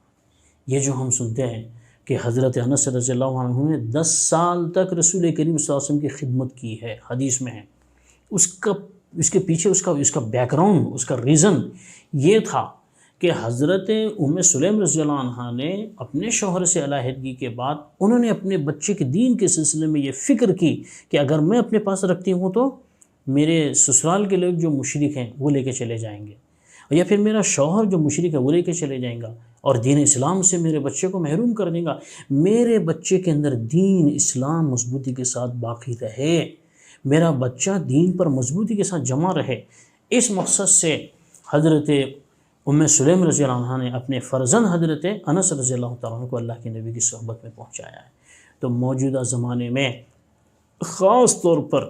یہ جو ہم سنتے ہیں کہ حضرت انس رضی اللہ عنہ نے 10 سال تک رسول کریم صلی اللہ علیہ وسلم کی خدمت کی ہے، حدیث میں ہے۔ اس کے پیچھے اس کا بیک گراؤنڈ، اس کا ریزن یہ تھا کہ حضرت ام سلیم رضی اللہ عنہ نے اپنے شوہر سے علیحدگی کے بعد انہوں نے اپنے بچے کے دین کے سلسلے میں یہ فکر کی کہ اگر میں اپنے پاس رکھتی ہوں تو میرے سسرال کے لوگ جو مشرک ہیں وہ لے کے چلے جائیں گے، یا پھر میرا شوہر جو مشرک ہے وہ لے کے چلے جائیں گا اور دین اسلام سے میرے بچے کو محروم کر دیں گا۔ میرے بچے کے اندر دین اسلام مضبوطی کے ساتھ باقی رہے، میرا بچہ دین پر مضبوطی کے ساتھ جمع رہے، اس مقصد سے حضرت ام سلیم رضی اللہ عنہ نے اپنے فرزند حضرت انس رضی اللہ تعالیٰ عنہ کو اللہ کے نبی کی صحبت میں پہنچایا ہے۔ تو موجودہ زمانے میں خاص طور پر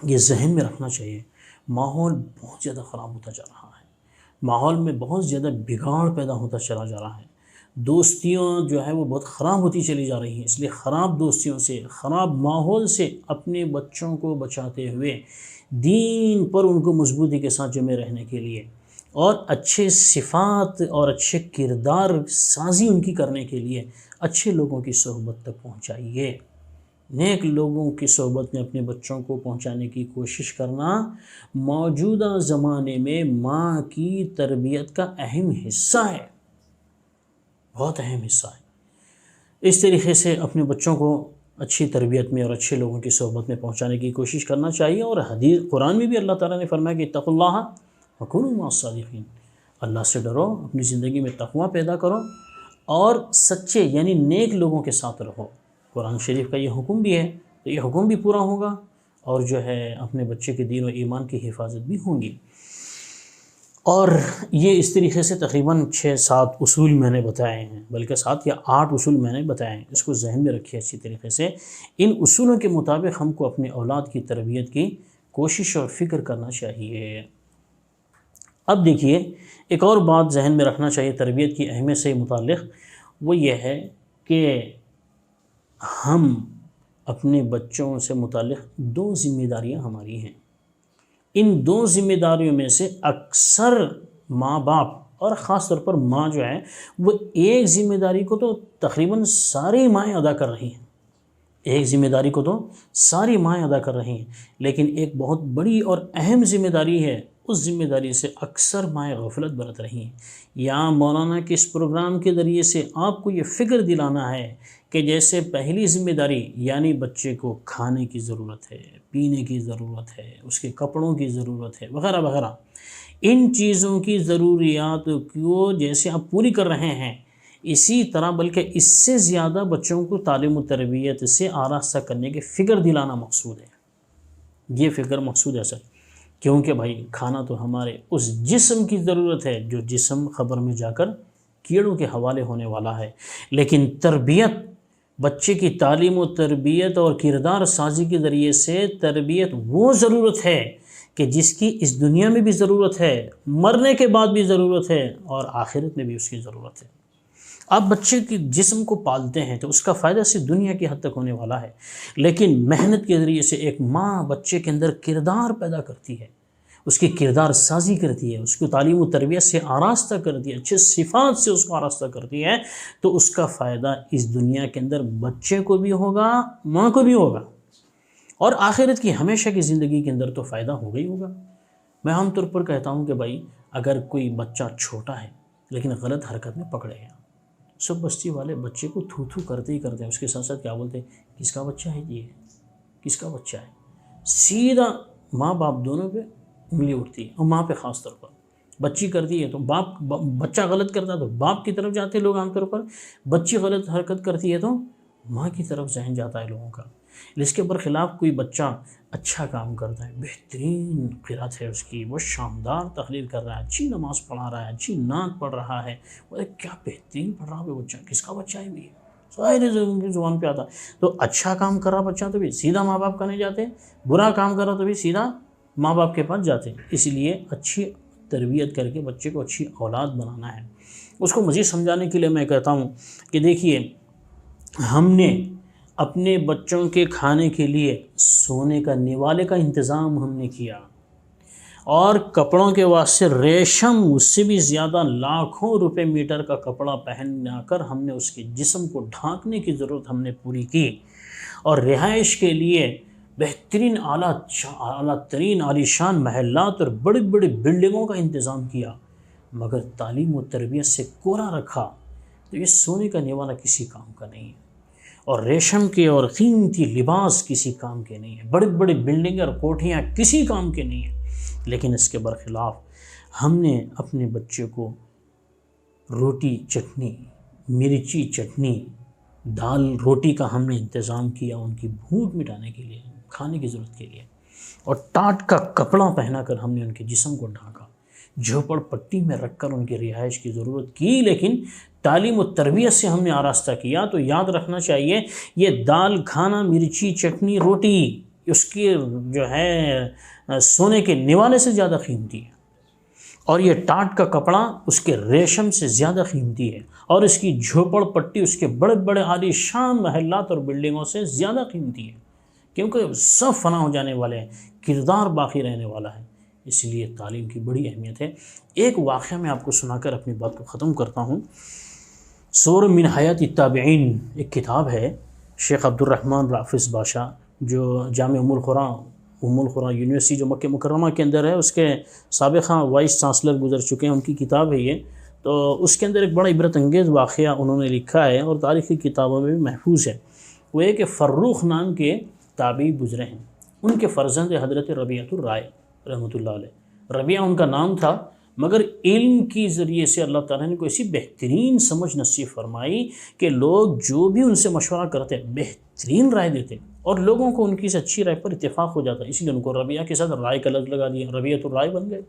یہ ذہن میں رکھنا چاہیے، ماحول بہت زیادہ خراب ہوتا جا رہا ہے، ماحول میں بہت زیادہ بگاڑ پیدا ہوتا چلا جا رہا ہے، دوستیاں جو ہے وہ بہت خراب ہوتی چلی جا رہی ہیں۔ اس لیے خراب دوستیوں سے، خراب ماحول سے اپنے بچوں کو بچاتے ہوئے دین پر ان کو مضبوطی کے ساتھ جمع رہنے کے لیے اور اچھے صفات اور اچھے کردار سازی ان کی کرنے کے لیے اچھے لوگوں کی صحبت تک پہنچائیے۔ نیک لوگوں کی صحبت میں اپنے بچوں کو پہنچانے کی کوشش کرنا موجودہ زمانے میں ماں کی تربیت کا اہم حصہ ہے، بہت اہم حصہ ہے۔ اس طریقے سے اپنے بچوں کو اچھی تربیت میں اور اچھے لوگوں کی صحبت میں پہنچانے کی کوشش کرنا چاہیے۔ اور حدیث قرآن میں بھی اللہ تعالیٰ نے فرمایا کہ اتقوا اللہ وکونوا مع الصادقین، اللہ سے ڈرو، اپنی زندگی میں تقوی پیدا کرو اور سچے یعنی نیک لوگوں کے ساتھ رہو۔ قرآن شریف کا یہ حکم بھی ہے تو یہ حکم بھی پورا ہوگا اور جو ہے اپنے بچے کے دین و ایمان کی حفاظت بھی ہوں گی۔ اور یہ اس طریقے سے تقریباً 6-7 اصول میں نے بتائے ہیں، بلکہ 7 یا 8 اصول میں نے بتائے ہیں، اس کو ذہن میں رکھیے اچھی طریقے سے۔ ان اصولوں کے مطابق ہم کو اپنے اولاد کی تربیت کی کوشش اور فکر کرنا چاہیے۔ اب دیکھیے ایک اور بات ذہن میں رکھنا چاہیے تربیت کی اہمیت سے متعلق، وہ یہ ہے کہ ہم اپنے بچوں سے متعلق 2 ذمہ داریاں ہماری ہیں۔ ان 2 ذمہ داریوں میں سے اکثر ماں باپ اور خاص طور پر ماں جو ہے وہ ایک ذمہ داری کو تو تقریباً ساری مائیں ادا کر رہی ہیں، ایک ذمہ داری کو تو ساری مائیں ادا کر رہی ہیں، لیکن ایک بہت بڑی اور اہم ذمہ داری ہے، اس ذمہ داری سے اکثر مائیں غفلت برت رہی ہیں۔ یا مولانا کے اس پروگرام کے ذریعے سے آپ کو یہ فکر دلانا ہے کہ جیسے پہلی ذمہ داری یعنی بچے کو کھانے کی ضرورت ہے، پینے کی ضرورت ہے، اس کے کپڑوں کی ضرورت ہے وغیرہ وغیرہ، ان چیزوں کی ضروریات کو جیسے آپ پوری کر رہے ہیں، اسی طرح بلکہ اس سے زیادہ بچوں کو تعلیم و تربیت سے آراستہ کرنے کی فکر دلانا مقصود ہے۔ یہ فکر مقصود ہے سر، کیونکہ بھائی کھانا تو ہمارے اس جسم کی ضرورت ہے جو جسم قبر میں جا کر کیڑوں کے حوالے ہونے والا ہے، لیکن تربیت، بچے کی تعلیم و تربیت اور کردار سازی کے ذریعے سے تربیت وہ ضرورت ہے کہ جس کی اس دنیا میں بھی ضرورت ہے، مرنے کے بعد بھی ضرورت ہے اور آخرت میں بھی اس کی ضرورت ہے۔ آپ بچے کے جسم کو پالتے ہیں تو اس کا فائدہ صرف دنیا کی حد تک ہونے والا ہے، لیکن محنت کے ذریعے سے ایک ماں بچے کے اندر کردار پیدا کرتی ہے، اس کی کردار سازی کرتی ہے، اس کو تعلیم و تربیت سے آراستہ کرتی ہے، اچھے صفات سے اس کو آراستہ کرتی ہے، تو اس کا فائدہ اس دنیا کے اندر بچے کو بھی ہوگا، ماں کو بھی ہوگا، اور آخرت کی ہمیشہ کی زندگی کے اندر تو فائدہ ہوگا ہی ہوگا۔ میں عام طور پر کہتا ہوں کہ بھائی اگر کوئی بچہ چھوٹا ہے لیکن غلط حرکت میں پکڑے گیا، سب بستی والے بچے کو تھو تھو کرتے ہی کرتے ہیں، اس کے ساتھ ساتھ کیا بولتے ہیں، کس کا بچہ ہے یہ، کس کا بچہ ہے، سیدھا ماں باپ دونوں پہ انگلی اٹھتی ہے، اور ماں پہ خاص طور پر۔ بچی کرتی ہے تو باپ، بچہ غلط کرتا ہے تو باپ کی طرف جاتے ہیں لوگ عام طور پر، بچی غلط حرکت کرتی ہے تو ماں کی طرف ذہن جاتا ہے لوگوں کا۔ اس کے برخلاف کوئی بچہ اچھا کام کرتا ہے، بہترین قرات ہے اس کی، وہ شاندار تقریر کر رہا ہے، اچھی نماز پڑھا رہا ہے، اچھی نعت پڑھ رہا ہے، وہ کیا بہترین پڑھ رہا ہے بچہ، کس کا بچہ ہے بھی، ظاہر زبان پہ آتا ہے۔ تو اچھا کام کر رہا بچہ تو بھی سیدھا ماں باپ کرنے جاتے ہیں، برا کام کر رہا تو بھی سیدھا ماں باپ کے پاس جاتے ہیں۔ اس لیے اچھی تربیت کر کے بچے کو اچھی اولاد بنانا ہے۔ اس کو مزید سمجھانے کے لیے میں کہتا ہوں کہ دیکھیے، ہم نے اپنے بچوں کے کھانے کے لیے سونے کا نوالے کا انتظام ہم نے کیا، اور کپڑوں کے واسطے ریشم، اس سے بھی زیادہ لاکھوں روپے میٹر کا کپڑا پہنا کر ہم نے اس کے جسم کو ڈھانکنے کی ضرورت ہم نے پوری کی، اور رہائش کے لیے بہترین اعلیٰ ترین عالیشان محلات اور بڑی بڑی بلڈنگوں کا انتظام کیا، مگر تعلیم و تربیت سے کوڑا رکھا تو یہ سونے کا نوالا کسی کام کا نہیں ہے، اور ریشم کے اور قیمتی لباس کسی کام کے نہیں ہیں، بڑی بڑی بلڈنگیں اور کوٹھیاں کسی کام کے نہیں ہیں۔ لیکن اس کے برخلاف ہم نے اپنے بچے کو روٹی چٹنی، مرچی چٹنی، دال روٹی کا ہم نے انتظام کیا ان کی بھوک مٹانے کے لیے، کھانے کی ضرورت کے لیے، اور ٹاٹ کا کپڑا پہنا کر ہم نے ان کے جسم کو ڈھانکا، جھوپڑ پٹی میں رکھ کر ان کی رہائش کی ضرورت کی، لیکن تعلیم و تربیت سے ہم نے آراستہ کیا۔ تو یاد رکھنا چاہیے، یہ دال کھانا، مرچی چٹنی روٹی، اس کی جو ہے سونے کے نوالے سے زیادہ قیمتی ہے، اور یہ ٹاٹ کا کپڑا اس کے ریشم سے زیادہ قیمتی ہے، اور اس کی جھوپڑ پٹی اس کے بڑے بڑے عالی شان محلات اور بلڈنگوں سے زیادہ قیمتی ہے، کیونکہ سب فنا ہو جانے والے ہیں، کردار باقی رہنے والا ہے۔ اس لیے تعلیم کی بڑی اہمیت ہے۔ ایک واقعہ میں آپ کو سنا کر اپنی بات کو ختم کرتا ہوں۔ سور من حیات التابعین ایک کتاب ہے، شیخ عبد الرحمن رافظ باشا، جو جامعہ ام القرآن یونیورسٹی جو مکہ مکرمہ کے اندر ہے، اس کے سابقہ وائس چانسلر گزر چکے ہیں، ان کی کتاب ہے یہ۔ تو اس کے اندر ایک بڑا عبرت انگیز واقعہ انہوں نے لکھا ہے، اور تاریخی کتابوں میں بھی محفوظ ہے۔ وہ یہ کہ فروخ نام کے تابعی گزرے ہیں، ان کے فرزند حضرت ربیعۃ الرائے رحمۃ اللہ علیہ، ربیعہ ان کا نام تھا، مگر علم کی ذریعے سے اللہ تعالیٰ نے کو ایسی بہترین سمجھ نصیب فرمائی کہ لوگ جو بھی ان سے مشورہ کرتے بہترین رائے دیتے، اور لوگوں کو ان کی سے اچھی رائے پر اتفاق ہو جاتا، اس لیے ان کو ربیعہ کے ساتھ رائے کا لفظ لگا دیا، ربیعۃ الرائے بن گئے۔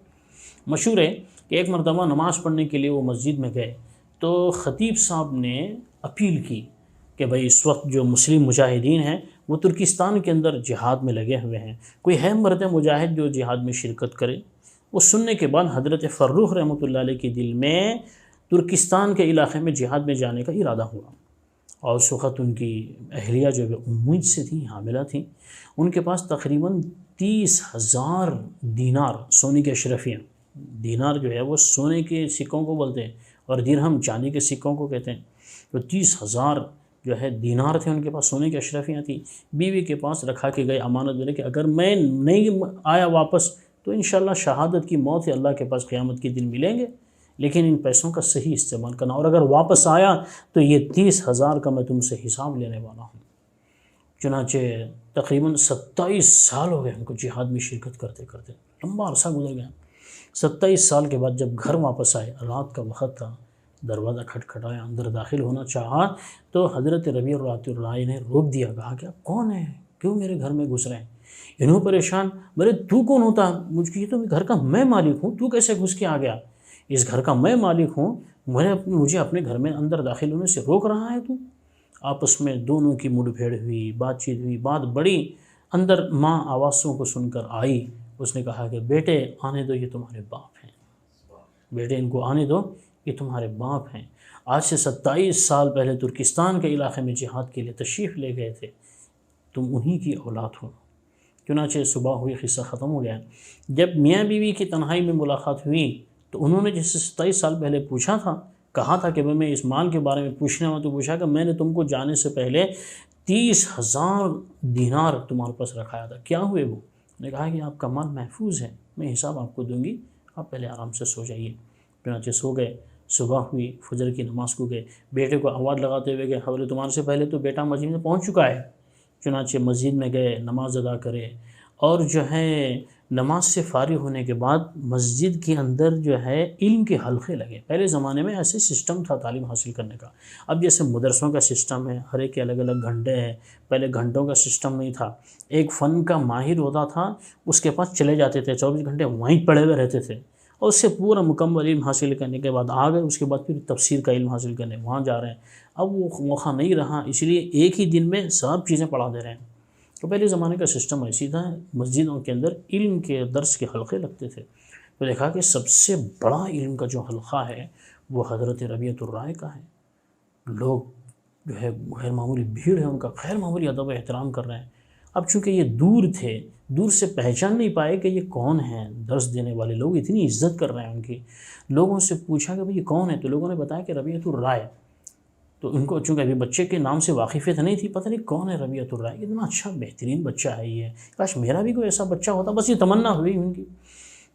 مشہور ہے کہ ایک مرتبہ نماز پڑھنے کے لیے وہ مسجد میں گئے، تو خطیب صاحب نے اپیل کی کہ بھئی اس وقت جو مسلم مجاہدین ہیں وہ ترکستان کے اندر جہاد میں لگے ہوئے ہیں، کوئی ہے مرد مجاہد جو جہاد میں شرکت کرے۔ وہ سننے کے بعد حضرت فروخ رحمۃ اللہ علیہ کے دل میں ترکستان کے علاقے میں جہاد میں جانے کا ارادہ ہوا، اور اس وقت ان کی اہلیہ جو امید سے تھیں، حاملہ تھیں، ان کے پاس تقریباً 30,000 دینار سونے کے اشرفیاں، دینار جو ہے وہ سونے کے سکوں کو بولتے ہیں، اور درہم چاندی کے سکوں کو کہتے ہیں، تو 30,000 جو ہے دینار تھے ان کے پاس، سونے کی اشرفیاں تھیں۔ بیوی کے پاس رکھا کے گئے امانت دینے کہ اگر میں نہیں آیا واپس تو انشاءاللہ شہادت کی موت ہے، اللہ کے پاس قیامت کے دن ملیں گے، لیکن ان پیسوں کا صحیح استعمال کرنا، اور اگر واپس آیا تو یہ 30,000 کا میں تم سے حساب لینے والا ہوں۔ چنانچہ تقریباً 27 سال ہو گئے ان کو جہاد میں شرکت کرتے کرتے، لمبا عرصہ گزر گیا۔ 27 سال کے بعد جب گھر واپس آئے، رات کا وقت تھا، دروازہ کھٹکھٹایا، اندر داخل ہونا چاہا تو حضرت ربیعۃ الرائے نے روک دیا، کہا کہ آپ کون ہیں، کیوں میرے گھر میں گھس رہے ہیں؟ انہوں پریشان، بولے تو کون ہوتا؟ مجھے تو گھر کا میں مالک ہوں، تو کیسے گھس کے آ گیا؟ اس گھر کا میں مالک ہوں، مجھے اپنے گھر میں اندر داخل ہونے سے روک رہا ہے تو؟ آپس میں دونوں کی مڈ پھیڑ ہوئی، بات چیت ہوئی، بات بڑی، اندر ماں آوازوں کو سن کر آئی، اس نے کہا کہ بیٹے آنے دو، یہ تمہارے باپ ہیں، بیٹے ان کو آنے دو، یہ تمہارے باپ ہیں، آج سے 27 سال پہلے ترکستان کے علاقے میں جہاد کے لیے تشریف لے گئے تھے، تم انہی کی اولاد ہو۔ چنانچہ صبح ہوئی، قصہ ختم ہو گیا۔ جب میاں بیوی کی تنہائی میں ملاقات ہوئی تو انہوں نے جیسے 27 سال پہلے پوچھا تھا، کہا تھا کہ میں اس مال کے بارے میں پوچھنے والا، تو پوچھا کہ میں نے تم کو جانے سے پہلے 30,000 دینار تمہارے پاس رکھایا تھا، کیا ہوئے وہ؟ نے کہا کہ آپ کا مال محفوظ ہے، میں حساب آپ کو دوں گی، آپ پہلے آرام سے سو جائیے۔ چنانچہ سو گئے، صبح ہوئی، فجر کی نماز کو گئے، بیٹے کو آواز لگاتے ہوئے کہ حضرت تمہارے سے پہلے تو بیٹا مسجد میں پہنچ چکا ہے۔ چنانچہ مسجد میں گئے، نماز ادا کرے، اور جو ہے نماز سے فارغ ہونے کے بعد مسجد کے اندر جو ہے علم کے حلقے لگے۔ پہلے زمانے میں ایسے سسٹم تھا تعلیم حاصل کرنے کا، اب جیسے مدرسوں کا سسٹم ہے، ہر ایک کے الگ الگ گھنٹے ہیں، پہلے گھنٹوں کا سسٹم نہیں تھا۔ ایک فن کا ماہر ہوتا تھا، اس کے پاس چلے جاتے تھے، 24 گھنٹے وہیں پڑے ہوئے رہتے تھے، اور اس سے پورا مکمل علم حاصل کرنے کے بعد آ گئے، اس کے بعد پھر تفسیر کا علم حاصل کرنے وہاں جا رہے ہیں۔ اب وہ موقع نہیں رہا، اس لیے ایک ہی دن میں سب چیزیں پڑھا دے رہے ہیں۔ تو پہلے زمانے کا سسٹم ایسی تھا، مسجدوں کے اندر علم کے درس کے حلقے لگتے تھے، تو دیکھا کہ سب سے بڑا علم کا جو حلقہ ہے وہ حضرت ربیعۃ الرائے کا ہے۔ لوگ جو ہے غیر معمولی بھیڑ ہے ان کا، غیر معمولی ادب و احترام کر رہے ہیں۔ اب چونکہ یہ دور تھے، دور سے پہچان نہیں پائے کہ یہ کون ہیں، درس دینے والے لوگ اتنی عزت کر رہے ہیں ان کی۔ لوگوں سے پوچھا کہ بھئی یہ کون ہے، تو لوگوں نے بتایا کہ ربیعۃ الرائے۔ تو ان کو چونکہ ابھی بچے کے نام سے واقفیت نہیں تھی، پتہ نہیں کون ہے ربیعۃ الرائے، اتنا اچھا بہترین بچہ ہے یہ، کاش میرا بھی کوئی ایسا بچہ ہوتا، بس یہ تمنا ہوئی ان کی۔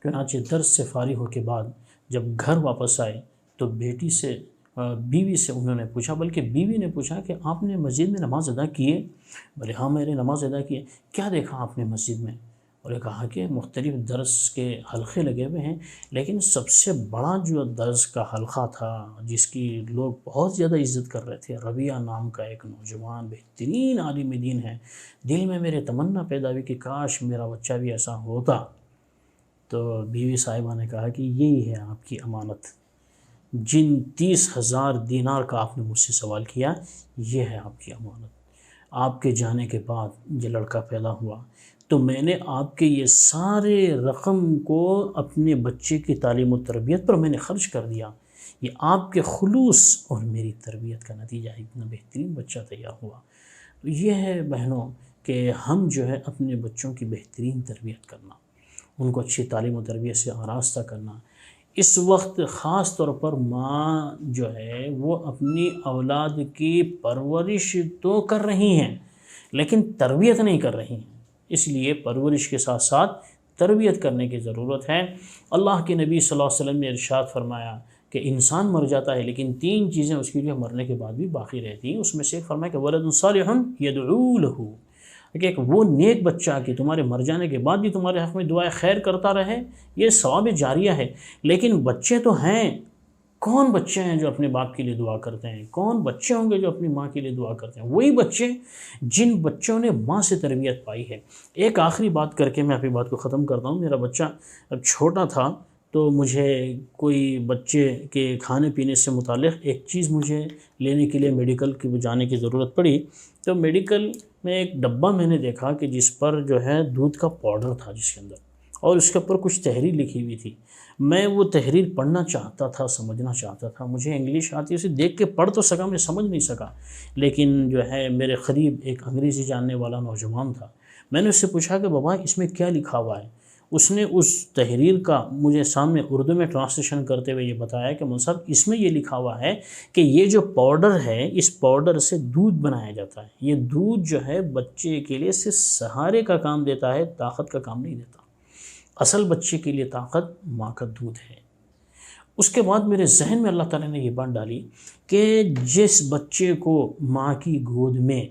چنانچہ درس سے فارغ ہو کے بعد جب گھر واپس آئے تو بیوی سے انہوں نے پوچھا، بلکہ بیوی نے پوچھا کہ آپ نے مسجد میں نماز ادا کی ہے؟ بولے ہاں میں نے نماز ادا کی ہے۔ کیا دیکھا آپ نے مسجد میں؟ اور کہا کہ مختلف درس کے حلقے لگے ہوئے ہیں، لیکن سب سے بڑا جو درس کا حلقہ تھا جس کی لوگ بہت زیادہ عزت کر رہے تھے، ربیعہ نام کا ایک نوجوان بہترین عالم دین ہے، دل میں میرے تمنا پیدا ہوئی کہ کاش میرا بچہ بھی ایسا ہوتا۔ تو بیوی صاحبہ نے کہا کہ یہی ہے آپ کی امانت، جن 30,000 دینار کا آپ نے مجھ سے سوال کیا، یہ ہے آپ کی امانت۔ آپ کے جانے کے بعد یہ لڑکا پیدا ہوا تو میں نے آپ کے یہ سارے رقم کو اپنے بچے کی تعلیم و تربیت پر میں نے خرچ کر دیا، یہ آپ کے خلوص اور میری تربیت کا نتیجہ ہے، اتنا بہترین بچہ تیار ہوا۔ تو یہ ہے بہنوں کہ ہم جو ہے اپنے بچوں کی بہترین تربیت کرنا، ان کو اچھی تعلیم و تربیت سے آراستہ کرنا۔ اس وقت خاص طور پر ماں جو ہے وہ اپنی اولاد کی پرورش تو کر رہی ہیں لیکن تربیت نہیں کر رہی ہیں، اس لیے پرورش کے ساتھ ساتھ تربیت کرنے کی ضرورت ہے۔ اللہ کے نبی صلی اللہ علیہ وسلم نے ارشاد فرمایا کہ انسان مر جاتا ہے لیکن 3 چیزیں اس کی جو مرنے کے بعد بھی باقی رہتی ہیں، اس میں سے ایک فرمایا کہ ولد صالح یدعو لہ، کہ ایک وہ نیک بچہ کہ تمہارے مر جانے کے بعد بھی تمہارے حق میں دعائیں خیر کرتا رہے، یہ ثواب جاریہ ہے۔ لیکن بچے تو ہیں، کون بچے ہیں جو اپنے باپ کے لیے دعا کرتے ہیں؟ کون بچے ہوں گے جو اپنی ماں کے لیے دعا کرتے ہیں؟ وہی بچے جن بچوں نے ماں سے تربیت پائی ہے۔ ایک آخری بات کر کے میں اپنی بات کو ختم کرتا ہوں۔ میرا بچہ اب چھوٹا تھا تو مجھے کوئی بچے کے کھانے پینے سے متعلق ایک چیز مجھے لینے کے لیے میڈیکل کی جانے کی ضرورت پڑی، تو میڈیکل میں ایک ڈبہ میں نے دیکھا کہ جس پر جو ہے دودھ کا پاؤڈر تھا جس کے اندر، اور اس کے اوپر کچھ تحریر لکھی ہوئی تھی۔ میں وہ تحریر پڑھنا چاہتا تھا، سمجھنا چاہتا تھا، مجھے انگلش آتی، اسے دیکھ کے پڑھ تو سکا، میں سمجھ نہیں سکا، لیکن جو ہے میرے قریب ایک انگریزی جاننے والا نوجوان تھا، میں نے اس سے پوچھا کہ بابا اس میں کیا لکھا ہوا ہے؟ اس نے اس تحریر کا مجھے سامنے اردو میں ٹرانسلیشن کرتے ہوئے یہ بتایا کہ مول صاحب اس میں یہ لکھا ہوا ہے کہ یہ جو پاؤڈر ہے اس پاؤڈر سے دودھ بنایا جاتا ہے، یہ دودھ جو ہے بچے کے لیے صرف سہارے کا کام دیتا ہے، طاقت کا کام نہیں دیتا، اصل بچے کے لیے طاقت ماں کا دودھ ہے۔ اس کے بعد میرے ذہن میں اللہ تعالیٰ نے یہ بات ڈالی کہ جس بچے کو ماں کی گود میں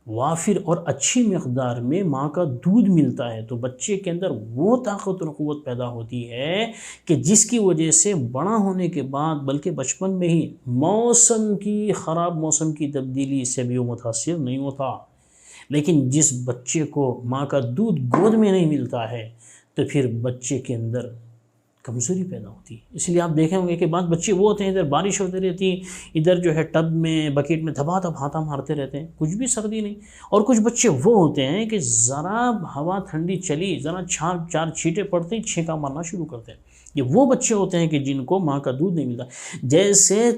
وافر اور اچھی مقدار میں ماں کا دودھ ملتا ہے تو بچے کے اندر وہ طاقت اور قوت پیدا ہوتی ہے کہ جس کی وجہ سے بڑا ہونے کے بعد بلکہ بچپن میں ہی خراب موسم کی تبدیلی سے بھی وہ متاثر نہیں ہوتا۔ لیکن جس بچے کو ماں کا دودھ گود میں نہیں ملتا ہے تو پھر بچے کے اندر کمزوری پیدا ہوتی ہے۔ اس لیے آپ دیکھیں ہوں گے کہ بعض بچے وہ ہوتے ہیں ادھر بارش ہوتی رہتی ہے، ادھر جو ہے ٹب میں بکیٹ میں دھبا دھب ہاتھا مارتے رہتے ہیں، کچھ بھی سردی نہیں۔ اور کچھ بچے وہ ہوتے ہیں کہ ذرا ہوا ٹھنڈی چلی، ذرا 4 چھینٹے پڑتے ہی چھینکا مارنا شروع کرتے ہیں۔ یہ وہ بچے ہوتے ہیں کہ جن کو ماں کا دودھ نہیں ملتا۔ جیسے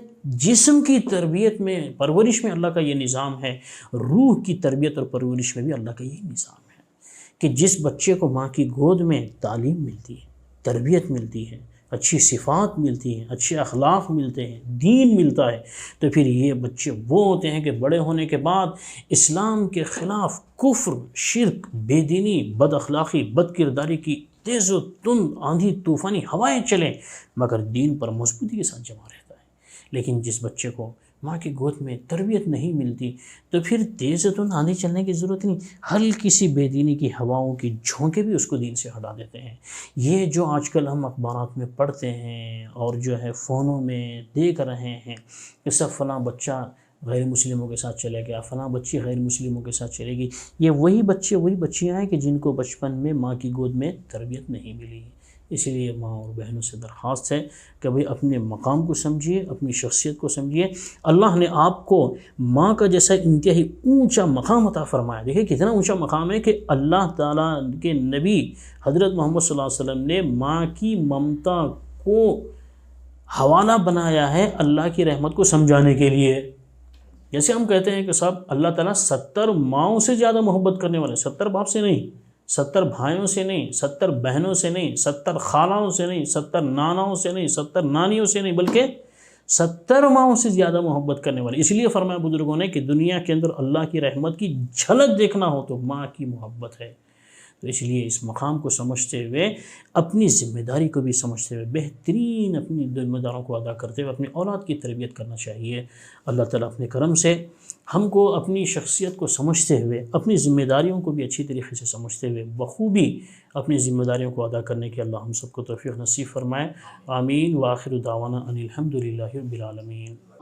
جسم کی تربیت میں پرورش میں اللہ کا یہ نظام ہے، روح کی تربیت اور پرورش میں بھی اللہ کا یہ نظام ہے کہ جس بچے کو ماں کی گود میں تعلیم ملتی ہے، تربیت ملتی ہے، اچھی صفات ملتی ہیں، اچھے اخلاق ملتے ہیں، دین ملتا ہے، تو پھر یہ بچے وہ ہوتے ہیں کہ بڑے ہونے کے بعد اسلام کے خلاف کفر، شرک، بے دینی، بد اخلاقی، بد کرداری کی تیز و تند آندھی طوفانی ہوائیں چلیں مگر دین پر مضبوطی کے ساتھ جمع رہتا ہے۔ لیکن جس بچے کو ماں کی گود میں تربیت نہیں ملتی تو پھر تیز و تند آندھی چلنے کی ضرورت نہیں، ہلکی سی بے دینی کی ہواؤں کی جھونکے بھی اس کو دین سے ہٹا دیتے ہیں۔ یہ جو آج کل ہم اخبارات میں پڑھتے ہیں اور جو ہے فونوں میں دیکھ رہے ہیں کہ سب فلاں بچہ غیر مسلموں کے ساتھ چلے گیا، فلاں بچی غیر مسلموں کے ساتھ چلے گی، یہ وہی بچے وہی بچیاں ہیں کہ جن کو بچپن میں ماں کی گود میں تربیت نہیں ملی، اسی لیے ماں اور بہنوں سے درخواست ہے کہ بھئی اپنے مقام کو سمجھیے، اپنی شخصیت کو سمجھیے۔ اللہ نے آپ کو ماں کا جیسا انتہائی اونچا مقام عطا فرمایا۔ دیکھیں کتنا اونچا مقام ہے کہ اللہ تعالیٰ کے نبی حضرت محمد صلی اللہ علیہ وسلم نے ماں کی ممتا کو حوالہ بنایا ہے اللہ کی رحمت کو سمجھانے کے لیے۔ جیسے ہم کہتے ہیں کہ صاحب اللہ تعالیٰ 70 ماؤں سے زیادہ محبت کرنے والے، 70 باپ سے نہیں، 70 بھائیوں سے نہیں، 70 بہنوں سے نہیں، 70 خالاؤں سے نہیں، 70 ناناؤں سے نہیں، 70 نانیوں سے نہیں، بلکہ 70 ماؤں سے زیادہ محبت کرنے والے۔ اس لیے فرمایا بزرگوں نے کہ دنیا کے اندر اللہ کی رحمت کی جھلک دیکھنا ہو تو ماں کی محبت ہے۔ تو اس لیے اس مقام کو سمجھتے ہوئے، اپنی ذمہ داری کو بھی سمجھتے ہوئے، بہترین اپنی ذمہ داروں کو ادا کرتے ہوئے اپنی اولاد کی تربیت کرنا چاہیے۔ اللہ تعالیٰ اپنے کرم سے ہم کو اپنی شخصیت کو سمجھتے ہوئے، اپنی ذمہ داریوں کو بھی اچھی طریقے سے سمجھتے ہوئے بخوبی اپنی ذمہ داریوں کو ادا کرنے کے اللہ ہم سب کو توفیق نصیب فرمائے۔ آمین۔ وآخر دعوانا ان الحمد للہ رب العالمین۔